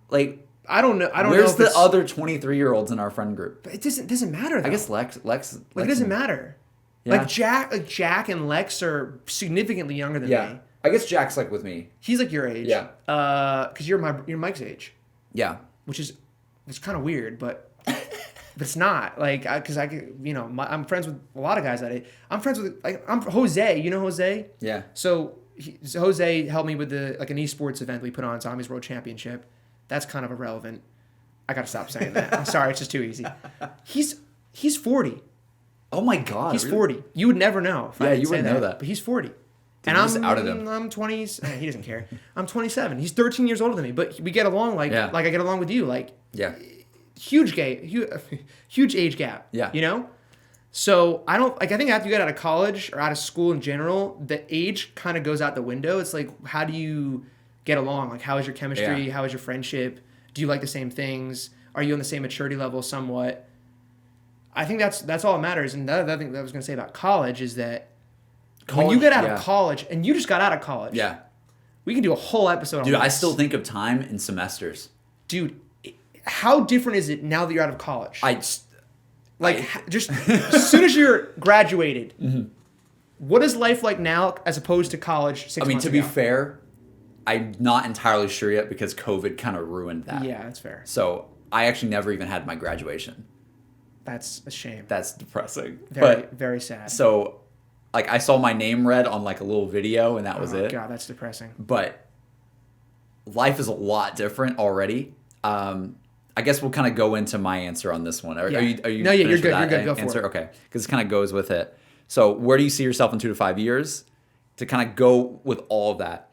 Speaker 2: Like
Speaker 1: I don't know.
Speaker 2: Where's the other 23-year-olds in our friend group?
Speaker 1: But it doesn't matter though.
Speaker 2: I guess Lex
Speaker 1: it doesn't matter. Yeah. Like Jack and Lex are significantly younger than me.
Speaker 2: I guess Jack's like with me.
Speaker 1: He's like your age.
Speaker 2: Yeah.
Speaker 1: Because you're Mike's age.
Speaker 2: Yeah.
Speaker 1: Which is it's kind of weird, but it's not like because I'm friends with a lot of guys that age. I'm friends with I'm Jose. You know Jose?
Speaker 2: Yeah.
Speaker 1: So Jose helped me with an esports event we put on, Zombies World Championship. That's kind of irrelevant. I gotta stop saying that. I'm sorry, it's just too easy. He's 40.
Speaker 2: Oh my God.
Speaker 1: He's
Speaker 2: really?
Speaker 1: 40. You would never know. If I didn't
Speaker 2: you wouldn't
Speaker 1: say
Speaker 2: know that.
Speaker 1: But he's 40.
Speaker 2: Dude,
Speaker 1: and
Speaker 2: I'm outed him.
Speaker 1: I'm 20. He doesn't care. I'm 27. He's 13 years older than me, but we get along like I get along with you. Like huge age gap.
Speaker 2: Yeah.
Speaker 1: You know? So I think after you get out of college or out of school in general, the age kind of goes out the window. It's like, how do you get along? Like, how is your chemistry? How is your friendship? Do you like the same things? Are you on the same maturity level somewhat? I think that's all that matters. And the other thing that I was going to say about college is that when you get out of college, and you just got out of college, we can do a whole episode on this.
Speaker 2: Dude, I still think of time in semesters.
Speaker 1: Dude, how different is it now that you're out of college? Just as soon as you're graduated, what is life like now as opposed to college 6 months ago?
Speaker 2: I mean, to be fair, I'm not entirely sure yet because COVID kind of ruined that.
Speaker 1: Yeah, that's fair.
Speaker 2: So I actually never even had my graduation.
Speaker 1: That's a shame.
Speaker 2: That's depressing.
Speaker 1: Very sad.
Speaker 2: So, like, I saw my name read on like a little video, and that was it.
Speaker 1: Oh God, that's depressing.
Speaker 2: But life is a lot different already. I guess we'll kind of go into my answer on this one. Are you?
Speaker 1: No, yeah, you're good.
Speaker 2: You're
Speaker 1: good. Go for it.
Speaker 2: Okay, because it kind of goes with it. So, where do you see yourself in 2 to 5 years? To kind of go with all of that,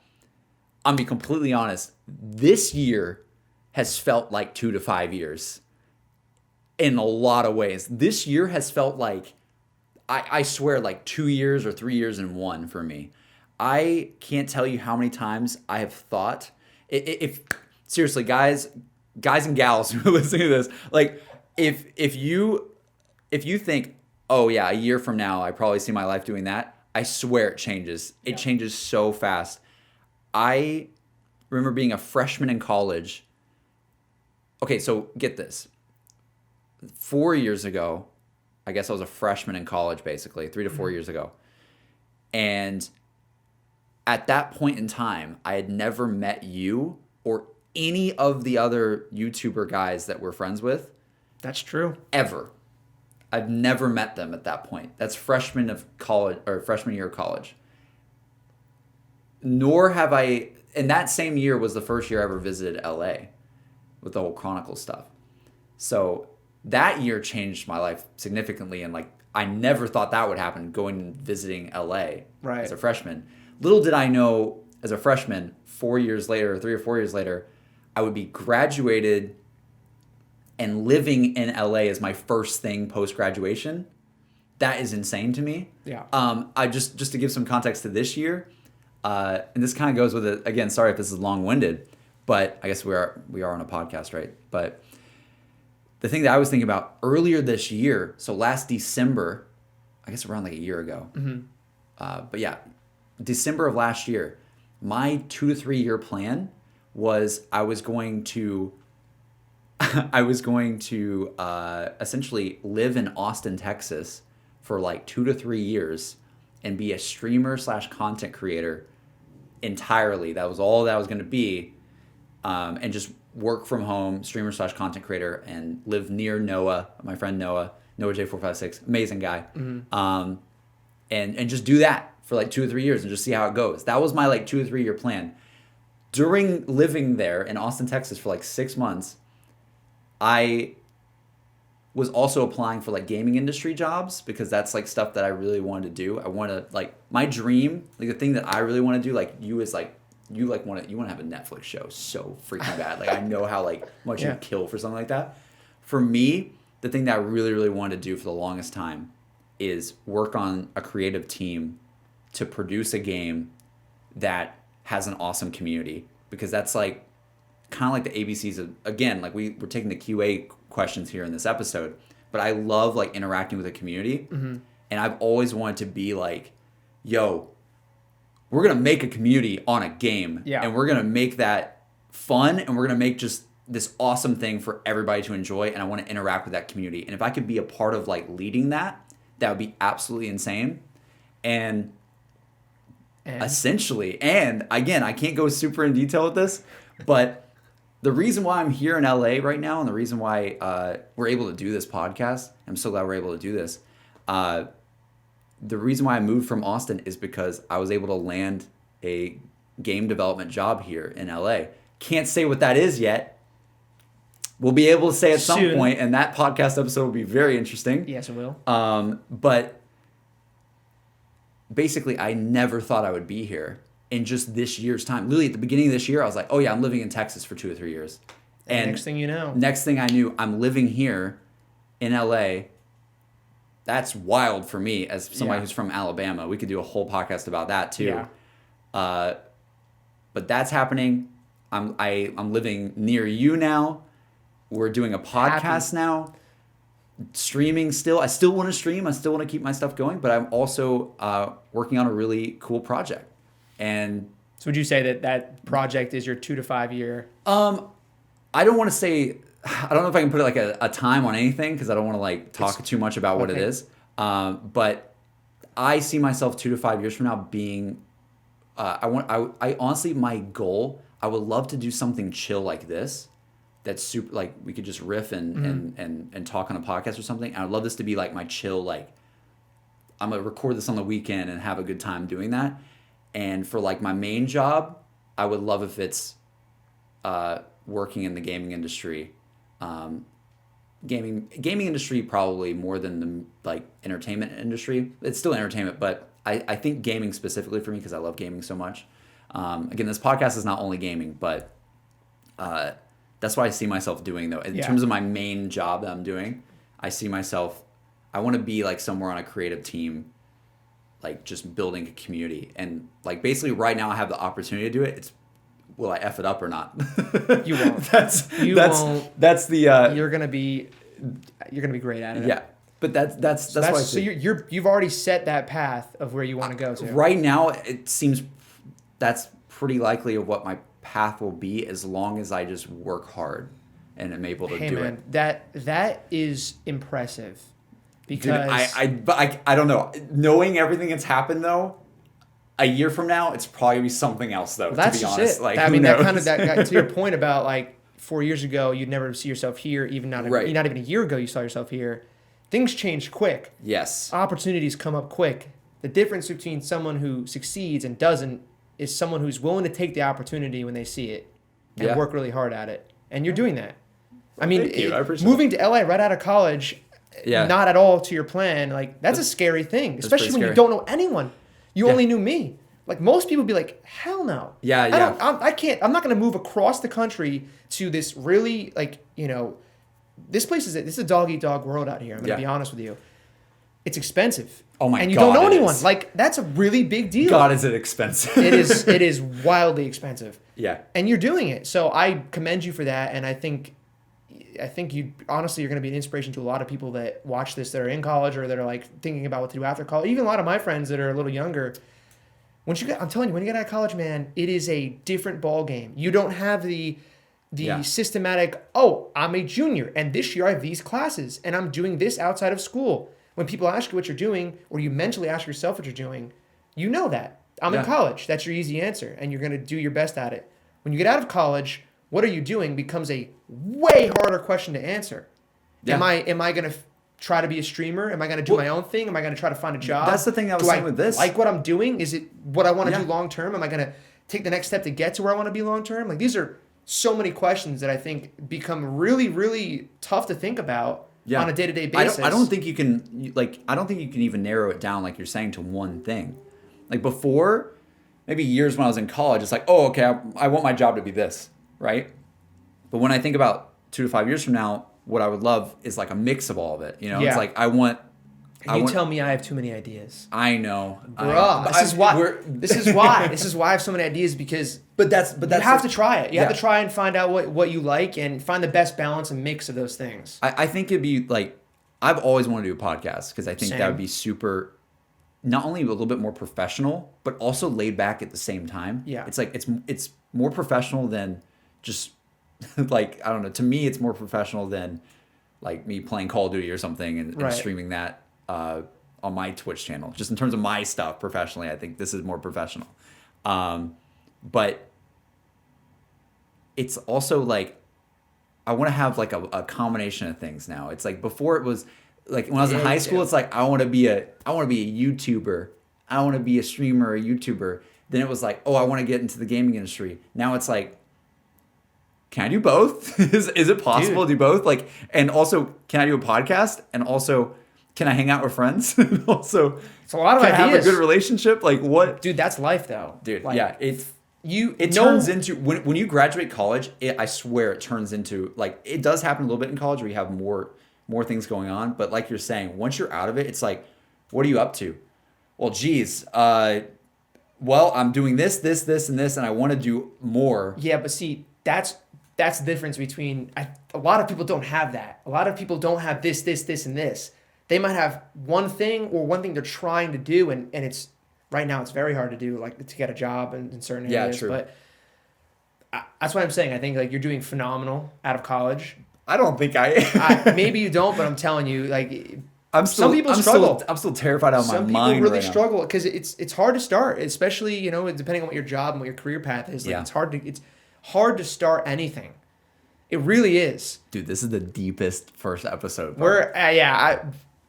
Speaker 2: I'm gonna be completely honest. This year has felt like 2 to 5 years. In a lot of ways. This year has felt like, I swear, like 2 years or 3 years in one for me. I can't tell you how many times I have thought, if seriously, guys and gals who are listening to this, like if you think, oh yeah, a year from now, I probably see my life doing that. I swear it changes. It changes so fast. I remember being a freshman in college. Okay, so get this. 4 years ago, I guess I was a freshman in college, basically, 3 to 4 years ago. And at that point in time, I had never met you or any of the other YouTuber guys that we're friends with.
Speaker 1: That's true.
Speaker 2: Ever. I've never met them at that point. That's freshman of college or freshman year of college. Nor have I, and that same year was the first year I ever visited LA with the whole Chronicle stuff. So that year changed my life significantly, and like I never thought that would happen, going and visiting LA as a freshman. Little did I know as a freshman, 4 years later, 3 or 4 years later, I would be graduated and living in LA as my first thing post-graduation. That is insane to me.
Speaker 1: Yeah.
Speaker 2: I just to give some context to this year, and this kind of goes with it, again, sorry if this is long-winded, but I guess we are on a podcast, right? But the thing that I was thinking about earlier this year, so last December, I guess around like a year ago, but yeah, December of last year, my 2 to 3 year plan was I was going to essentially live in Austin, Texas for like 2 to 3 years and be a streamer / content creator entirely. That was all that was going to be, and just work from home, streamer / content creator, and live near Noah, my friend Noah J456, amazing guy. And just do that for like 2 or 3 years and just see how it goes. That was my like 2 or 3 year plan. During living there in Austin, Texas for like 6 months, I was also applying for like gaming industry jobs because that's like stuff that I really wanted to do. I want to like my dream, like the thing that I really want to do, like you is like you want to have a Netflix show so freaking bad. Like I know how like much you'd kill for something like that. For me, the thing that I really, really wanted to do for the longest time is work on a creative team to produce a game that has an awesome community, because that's like kind of like the ABCs of, again, like we're taking the QA questions here in this episode, but I love like interacting with the community. And I've always wanted to be like, yo, we're going to make a community on a game, and we're going to make that fun, and we're going to make just this awesome thing for everybody to enjoy, and I want to interact with that community. And if I could be a part of like leading that, that would be absolutely insane. And essentially, and again, I can't go super in detail with this, but the reason why I'm here in LA right now, and the reason why we're able to do this podcast, I'm so glad we're able to do this. The reason why I moved from Austin is because I was able to land a game development job here in LA. Can't say what that is yet. We'll be able to say at some point, and that podcast episode will be very interesting.
Speaker 1: Yes, it will.
Speaker 2: But basically, I never thought I would be here in just this year's time. Literally, at the beginning of this year, I was like, oh yeah, I'm living in Texas for 2 or 3 years. And
Speaker 1: next thing you know.
Speaker 2: Next thing I knew, I'm living here in LA. That's wild for me as somebody who's from Alabama. We could do a whole podcast about that too.
Speaker 1: Yeah.
Speaker 2: But that's happening. I'm living near you now. We're doing a podcast now. Streaming still. I still want to stream. I still want to keep my stuff going. But I'm also working on a really cool project. And
Speaker 1: so would you say that project is your 2 to 5 year?
Speaker 2: I don't want to say. I don't know if I can put like a time on anything, because I don't want to like talk too much about what it is. But I see myself 2 to 5 years from now being. I honestly, my goal, I would love to do something chill like this. That's super, like we could just riff and talk on a podcast or something. And I'd love this to be like my chill, like I'm gonna record this on the weekend and have a good time doing that. And for like my main job, I would love if it's working in the gaming industry. Gaming industry probably more than the like entertainment industry. It's still entertainment, but I think gaming specifically for me, because I love gaming so much. Again, this podcast is not only gaming, but that's what I see myself doing though. In terms of my main job that I'm doing, I see myself, I want to be like somewhere on a creative team, like just building a community. And like basically right now I have the opportunity to do it. It's, will I F it up or not?
Speaker 1: You won't.
Speaker 2: That's the
Speaker 1: you're gonna be great at it.
Speaker 2: Yeah. But that's why.
Speaker 1: So you've already set that path of where you want to go to.
Speaker 2: Right now, it seems that's pretty likely of what my path will be, as long as I just work hard and am able to do it.
Speaker 1: That is impressive. Because
Speaker 2: Dude, I don't know. Knowing everything that's happened though, a year from now, it's probably gonna be something else though.
Speaker 1: That's
Speaker 2: to be
Speaker 1: just
Speaker 2: honest,
Speaker 1: it.
Speaker 2: like
Speaker 1: I
Speaker 2: who
Speaker 1: mean,
Speaker 2: knows?
Speaker 1: that to your point about like 4 years ago, you'd never see yourself here. Even not
Speaker 2: Right.
Speaker 1: not even a year ago, you saw yourself here. Things change quick.
Speaker 2: Yes.
Speaker 1: Opportunities come up quick. The difference between someone who succeeds and doesn't is someone who's willing to take the opportunity when they see it and work really hard at it. And you're doing that. I mean,
Speaker 2: Thank you. I appreciate
Speaker 1: moving to LA right out of college, not at all to your plan. Like that's a scary thing, especially when you don't know anyone. You only knew me. Like most people would be like, hell no. I can't. I'm not going to move across the country to this really this place is a dog eat dog world out here. I'm going to be honest with you. It's expensive.
Speaker 2: Oh my God.
Speaker 1: And you don't know anyone. Like that's a really big deal.
Speaker 2: God, is it expensive?
Speaker 1: It is wildly expensive.
Speaker 2: Yeah.
Speaker 1: And you're doing it. So I commend you for that. And I think you honestly, you're going to be an inspiration to a lot of people that watch this that are in college or that are like thinking about what to do after college. Even a lot of my friends that are a little younger. I'm telling you, when you get out of college, man, it is a different ball game. You don't have the systematic, I'm a junior and this year I have these classes and I'm doing this outside of school. When people ask you what you're doing or you mentally ask yourself what you're doing, you know that. I'm in college. That's your easy answer and you're going to do your best at it. When you get out of college, what are you doing becomes a way harder question to answer. Yeah. Am I going to try to be a streamer? Am I going to do my own thing? Am I going to try to find a job?
Speaker 2: That's the thing I was saying with this.
Speaker 1: Like what I'm doing? Is it what I want to do long term? Am I going to take the next step to get to where I want to be long term? Like these are so many questions that I think become really, really tough to think about on a day-to-day basis.
Speaker 2: I don't think you can even narrow it down like you're saying to one thing. Like before, maybe years when I was in college, it's like, I want my job to be this, right? But when I think about 2 to 5 years from now, what I would love is like a mix of all of it. You know, it's like tell me I have too many ideas. I know,
Speaker 1: bruh. This is why I have so many ideas because. But you have to try it. You have to try and find out what you like and find the best balance and mix of those things.
Speaker 2: I think it'd be like I've always wanted to do a podcast because I think that would be super. Not only a little bit more professional, but also laid back at the same time. Yeah, it's like it's more professional than just like I don't know. To me, it's more professional than like me playing Call of Duty or something and streaming that on my Twitch channel. Just in terms of my stuff professionally, I think this is more professional. But it's also like I want to have like a combination of things now. It's like before it was like when I was in high school, it's like I want to be a YouTuber. I want to be a streamer, a YouTuber. Then it was like, I want to get into the gaming industry. Now it's like, can I do both? Is it possible to do both? Like, and also, can I do a podcast? And also, can I hang out with friends? And also,
Speaker 1: it's a lot of
Speaker 2: can
Speaker 1: ideas.
Speaker 2: I have a good relationship? Like what?
Speaker 1: Dude, that's life though.
Speaker 2: Dude,
Speaker 1: like,
Speaker 2: it turns into when you graduate college. I swear it turns into like it does happen a little bit in college where you have more things going on. But like you're saying, once you're out of it, it's like, what are you up to? Well, geez, I'm doing this, and this, and I want to do more.
Speaker 1: Yeah, but see, that's the difference between a lot of people don't have that. A lot of people don't have this, and this. They might have one thing they're trying to do, and it's right now it's very hard to do, like to get a job in certain areas.
Speaker 2: Yeah, true.
Speaker 1: But that's what I'm saying. I think like you're doing phenomenal out of college.
Speaker 2: I don't think
Speaker 1: maybe you don't, but I'm telling you, like
Speaker 2: some people struggle. I'm still terrified out of my mind.
Speaker 1: Some people really struggle because it's hard to start, especially depending on what your job and what your career path is. Like it's hard to start anything. It really is.
Speaker 2: Dude, this is the deepest first episode.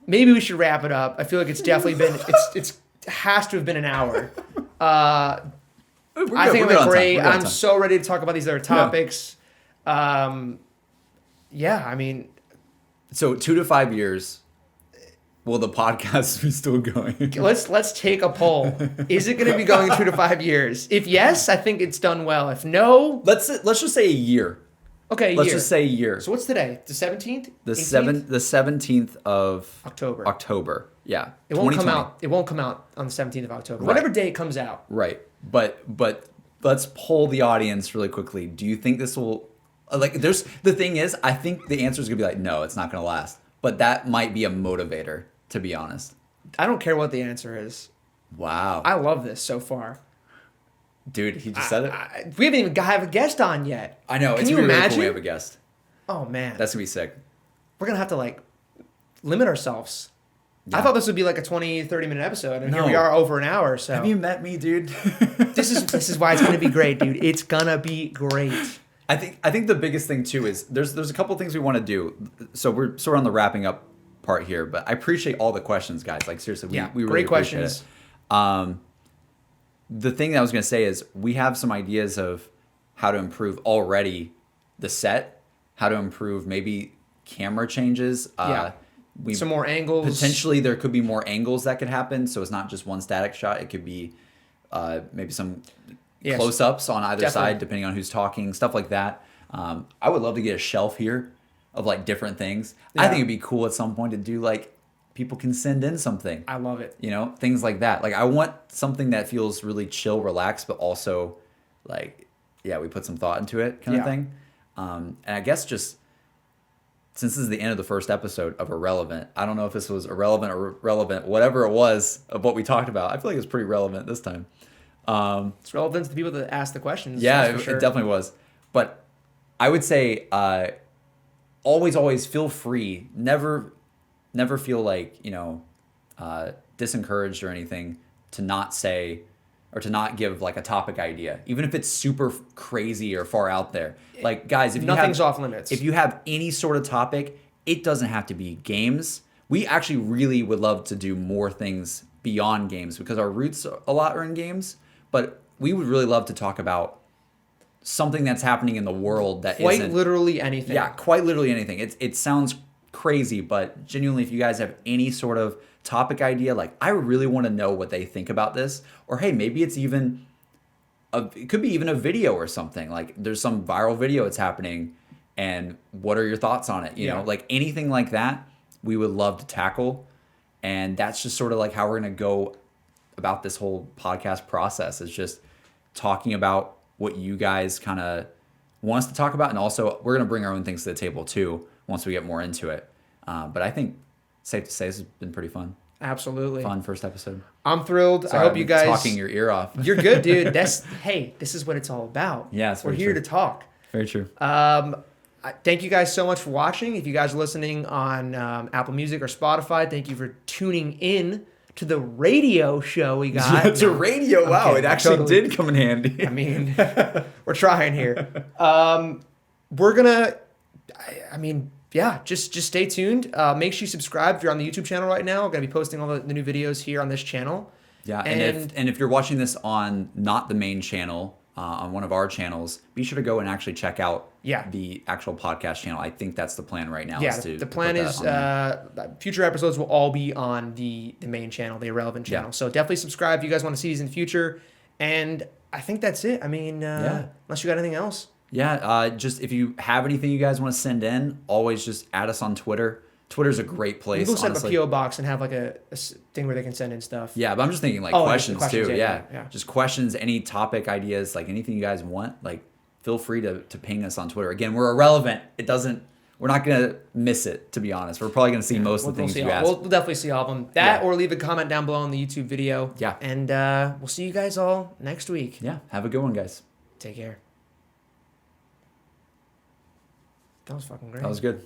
Speaker 1: Maybe we should wrap it up. I feel like it's definitely been it has to have been an hour. I think it went great. I'm so ready to talk about these other topics. I mean,
Speaker 2: so 2 to 5 years. Will the podcast be still going?
Speaker 1: Let's take a poll. Is it going to be going 2 to 5 years? If yes, I think it's done well. If no,
Speaker 2: let's just say a year.
Speaker 1: Okay,
Speaker 2: let's just say a year.
Speaker 1: So what's today? The 17th?
Speaker 2: The 17th of
Speaker 1: October.
Speaker 2: Yeah.
Speaker 1: It won't come out. It won't come out on the 17th of October. Right. Whatever day it comes out.
Speaker 2: Right. But let's poll the audience really quickly. Do you think this will the thing is, I think the answer is going to be like, no, it's not going to last. but that might be a motivator, to be honest.
Speaker 1: I don't care what the answer is.
Speaker 2: Wow.
Speaker 1: I love this so far.
Speaker 2: Dude, he just said it.
Speaker 1: We haven't even have a guest on yet.
Speaker 2: I know.
Speaker 1: Can
Speaker 2: It's
Speaker 1: you
Speaker 2: really, really
Speaker 1: imagine?
Speaker 2: cool we have a guest.
Speaker 1: Oh man,
Speaker 2: That's going to be sick.
Speaker 1: we're gonna have to like limit ourselves.
Speaker 2: Yeah.
Speaker 1: I thought this would be like a 20, 30-minute episode, and here
Speaker 2: No.
Speaker 1: we are over an hour. So
Speaker 2: Have you met me, dude?
Speaker 1: this is why it's gonna be great, dude. It's gonna be great.
Speaker 2: I think the biggest thing too is there's a couple things we want to do. So we're sort of on the wrapping up part here, but I appreciate all the questions, guys. Like seriously, we really
Speaker 1: great
Speaker 2: appreciate
Speaker 1: questions.
Speaker 2: it. The thing that I was gonna say is we have some ideas of how to improve already the set, how to improve maybe camera changes.
Speaker 1: Some more angles.
Speaker 2: Potentially there could be more angles that could happen, so it's not just one static shot. It could be maybe some close-ups on either side, depending on who's talking, stuff like that. I would love to get a shelf here of like different things. I think it'd be cool at some point to do like people can send in something.
Speaker 1: I love it.
Speaker 2: You know, things like that. Like I want something that feels really chill, relaxed, but also like, yeah, we put some thought into it kind of thing. And I guess just since this is the end of the first episode of Irrelevant, I don't know if this was irrelevant or relevant, whatever it was of what we talked about. I feel like it's pretty relevant this time.
Speaker 1: It's relevant to the people that ask the questions.
Speaker 2: Yeah,
Speaker 1: that's for sure.
Speaker 2: it definitely was. But I would say always feel free. Never feel like, disencouraged or anything to not say or to not give like a topic idea, even if it's super crazy or far out there. Like guys, if
Speaker 1: nothing's off limits.
Speaker 2: If you have any sort of topic, it doesn't have to be games. We actually really would love to do more things beyond games because our roots a lot are in games, but we would really love to talk about something that's happening in the world that
Speaker 1: quite
Speaker 2: isn't
Speaker 1: literally anything.
Speaker 2: Yeah, quite literally anything. It sounds crazy, but genuinely, if you guys have any sort of topic idea, like I really want to know what they think about this, or hey, maybe it's even it could be even a video or something. Like there's some viral video that's happening, and what are your thoughts on it? You know, like anything like that, we would love to tackle, and that's just sort of like how we're gonna go about this whole podcast process. Is just talking about what you guys kind of want us to talk about, and also we're gonna bring our own things to the table too once we get more into it. But I think safe to say this has been pretty fun.
Speaker 1: Absolutely.
Speaker 2: Fun first episode.
Speaker 1: I'm thrilled.
Speaker 2: Sorry,
Speaker 1: I hope you guys
Speaker 2: talking your ear off.
Speaker 1: You're good, dude. Hey, this is what it's all about.
Speaker 2: Yeah, it's
Speaker 1: we're
Speaker 2: very
Speaker 1: here
Speaker 2: true.
Speaker 1: to talk.
Speaker 2: Very true.
Speaker 1: Thank you guys so much for watching. If you guys are listening on Apple Music or Spotify, thank you for tuning in to the radio show we got.
Speaker 2: It's a radio. Wow,
Speaker 1: kidding.
Speaker 2: it actually
Speaker 1: Totally.
Speaker 2: did come in handy.
Speaker 1: I mean, we're trying here. We're gonna. Just stay tuned. Make sure you subscribe if you're on the YouTube channel right now. We're gonna be posting all the new videos here on this channel.
Speaker 2: Yeah, and if you're watching this on not the main channel, on one of our channels, be sure to go and actually check out the actual podcast channel. I think that's the plan right now.
Speaker 1: Yeah,
Speaker 2: is to
Speaker 1: the plan
Speaker 2: put
Speaker 1: is
Speaker 2: that on
Speaker 1: future episodes will all be on the main channel, the Irrelevant channel.
Speaker 2: Yeah.
Speaker 1: So definitely subscribe if you guys want to see these in the future. And I think that's it. I mean, unless you got anything else.
Speaker 2: Yeah, just if you have anything you guys want to send in, always just add us on Twitter. Twitter's a great place.
Speaker 1: People set up a
Speaker 2: honestly.
Speaker 1: PO box and have like a thing where they can send in stuff.
Speaker 2: Yeah, but I'm just thinking like
Speaker 1: Oh,
Speaker 2: questions
Speaker 1: questions,
Speaker 2: too.
Speaker 1: yeah.
Speaker 2: Just questions, any topic ideas, like anything you guys want, like feel free to ping us on Twitter. Again, we're irrelevant. We're not gonna miss it, to be honest. We're probably gonna see most of the things you ask.
Speaker 1: We'll definitely see all of them. Or leave a comment down below on the YouTube video.
Speaker 2: Yeah.
Speaker 1: And we'll see you guys all next week.
Speaker 2: Yeah, have a good one, guys.
Speaker 1: Take care. That was fucking great.
Speaker 2: That was good.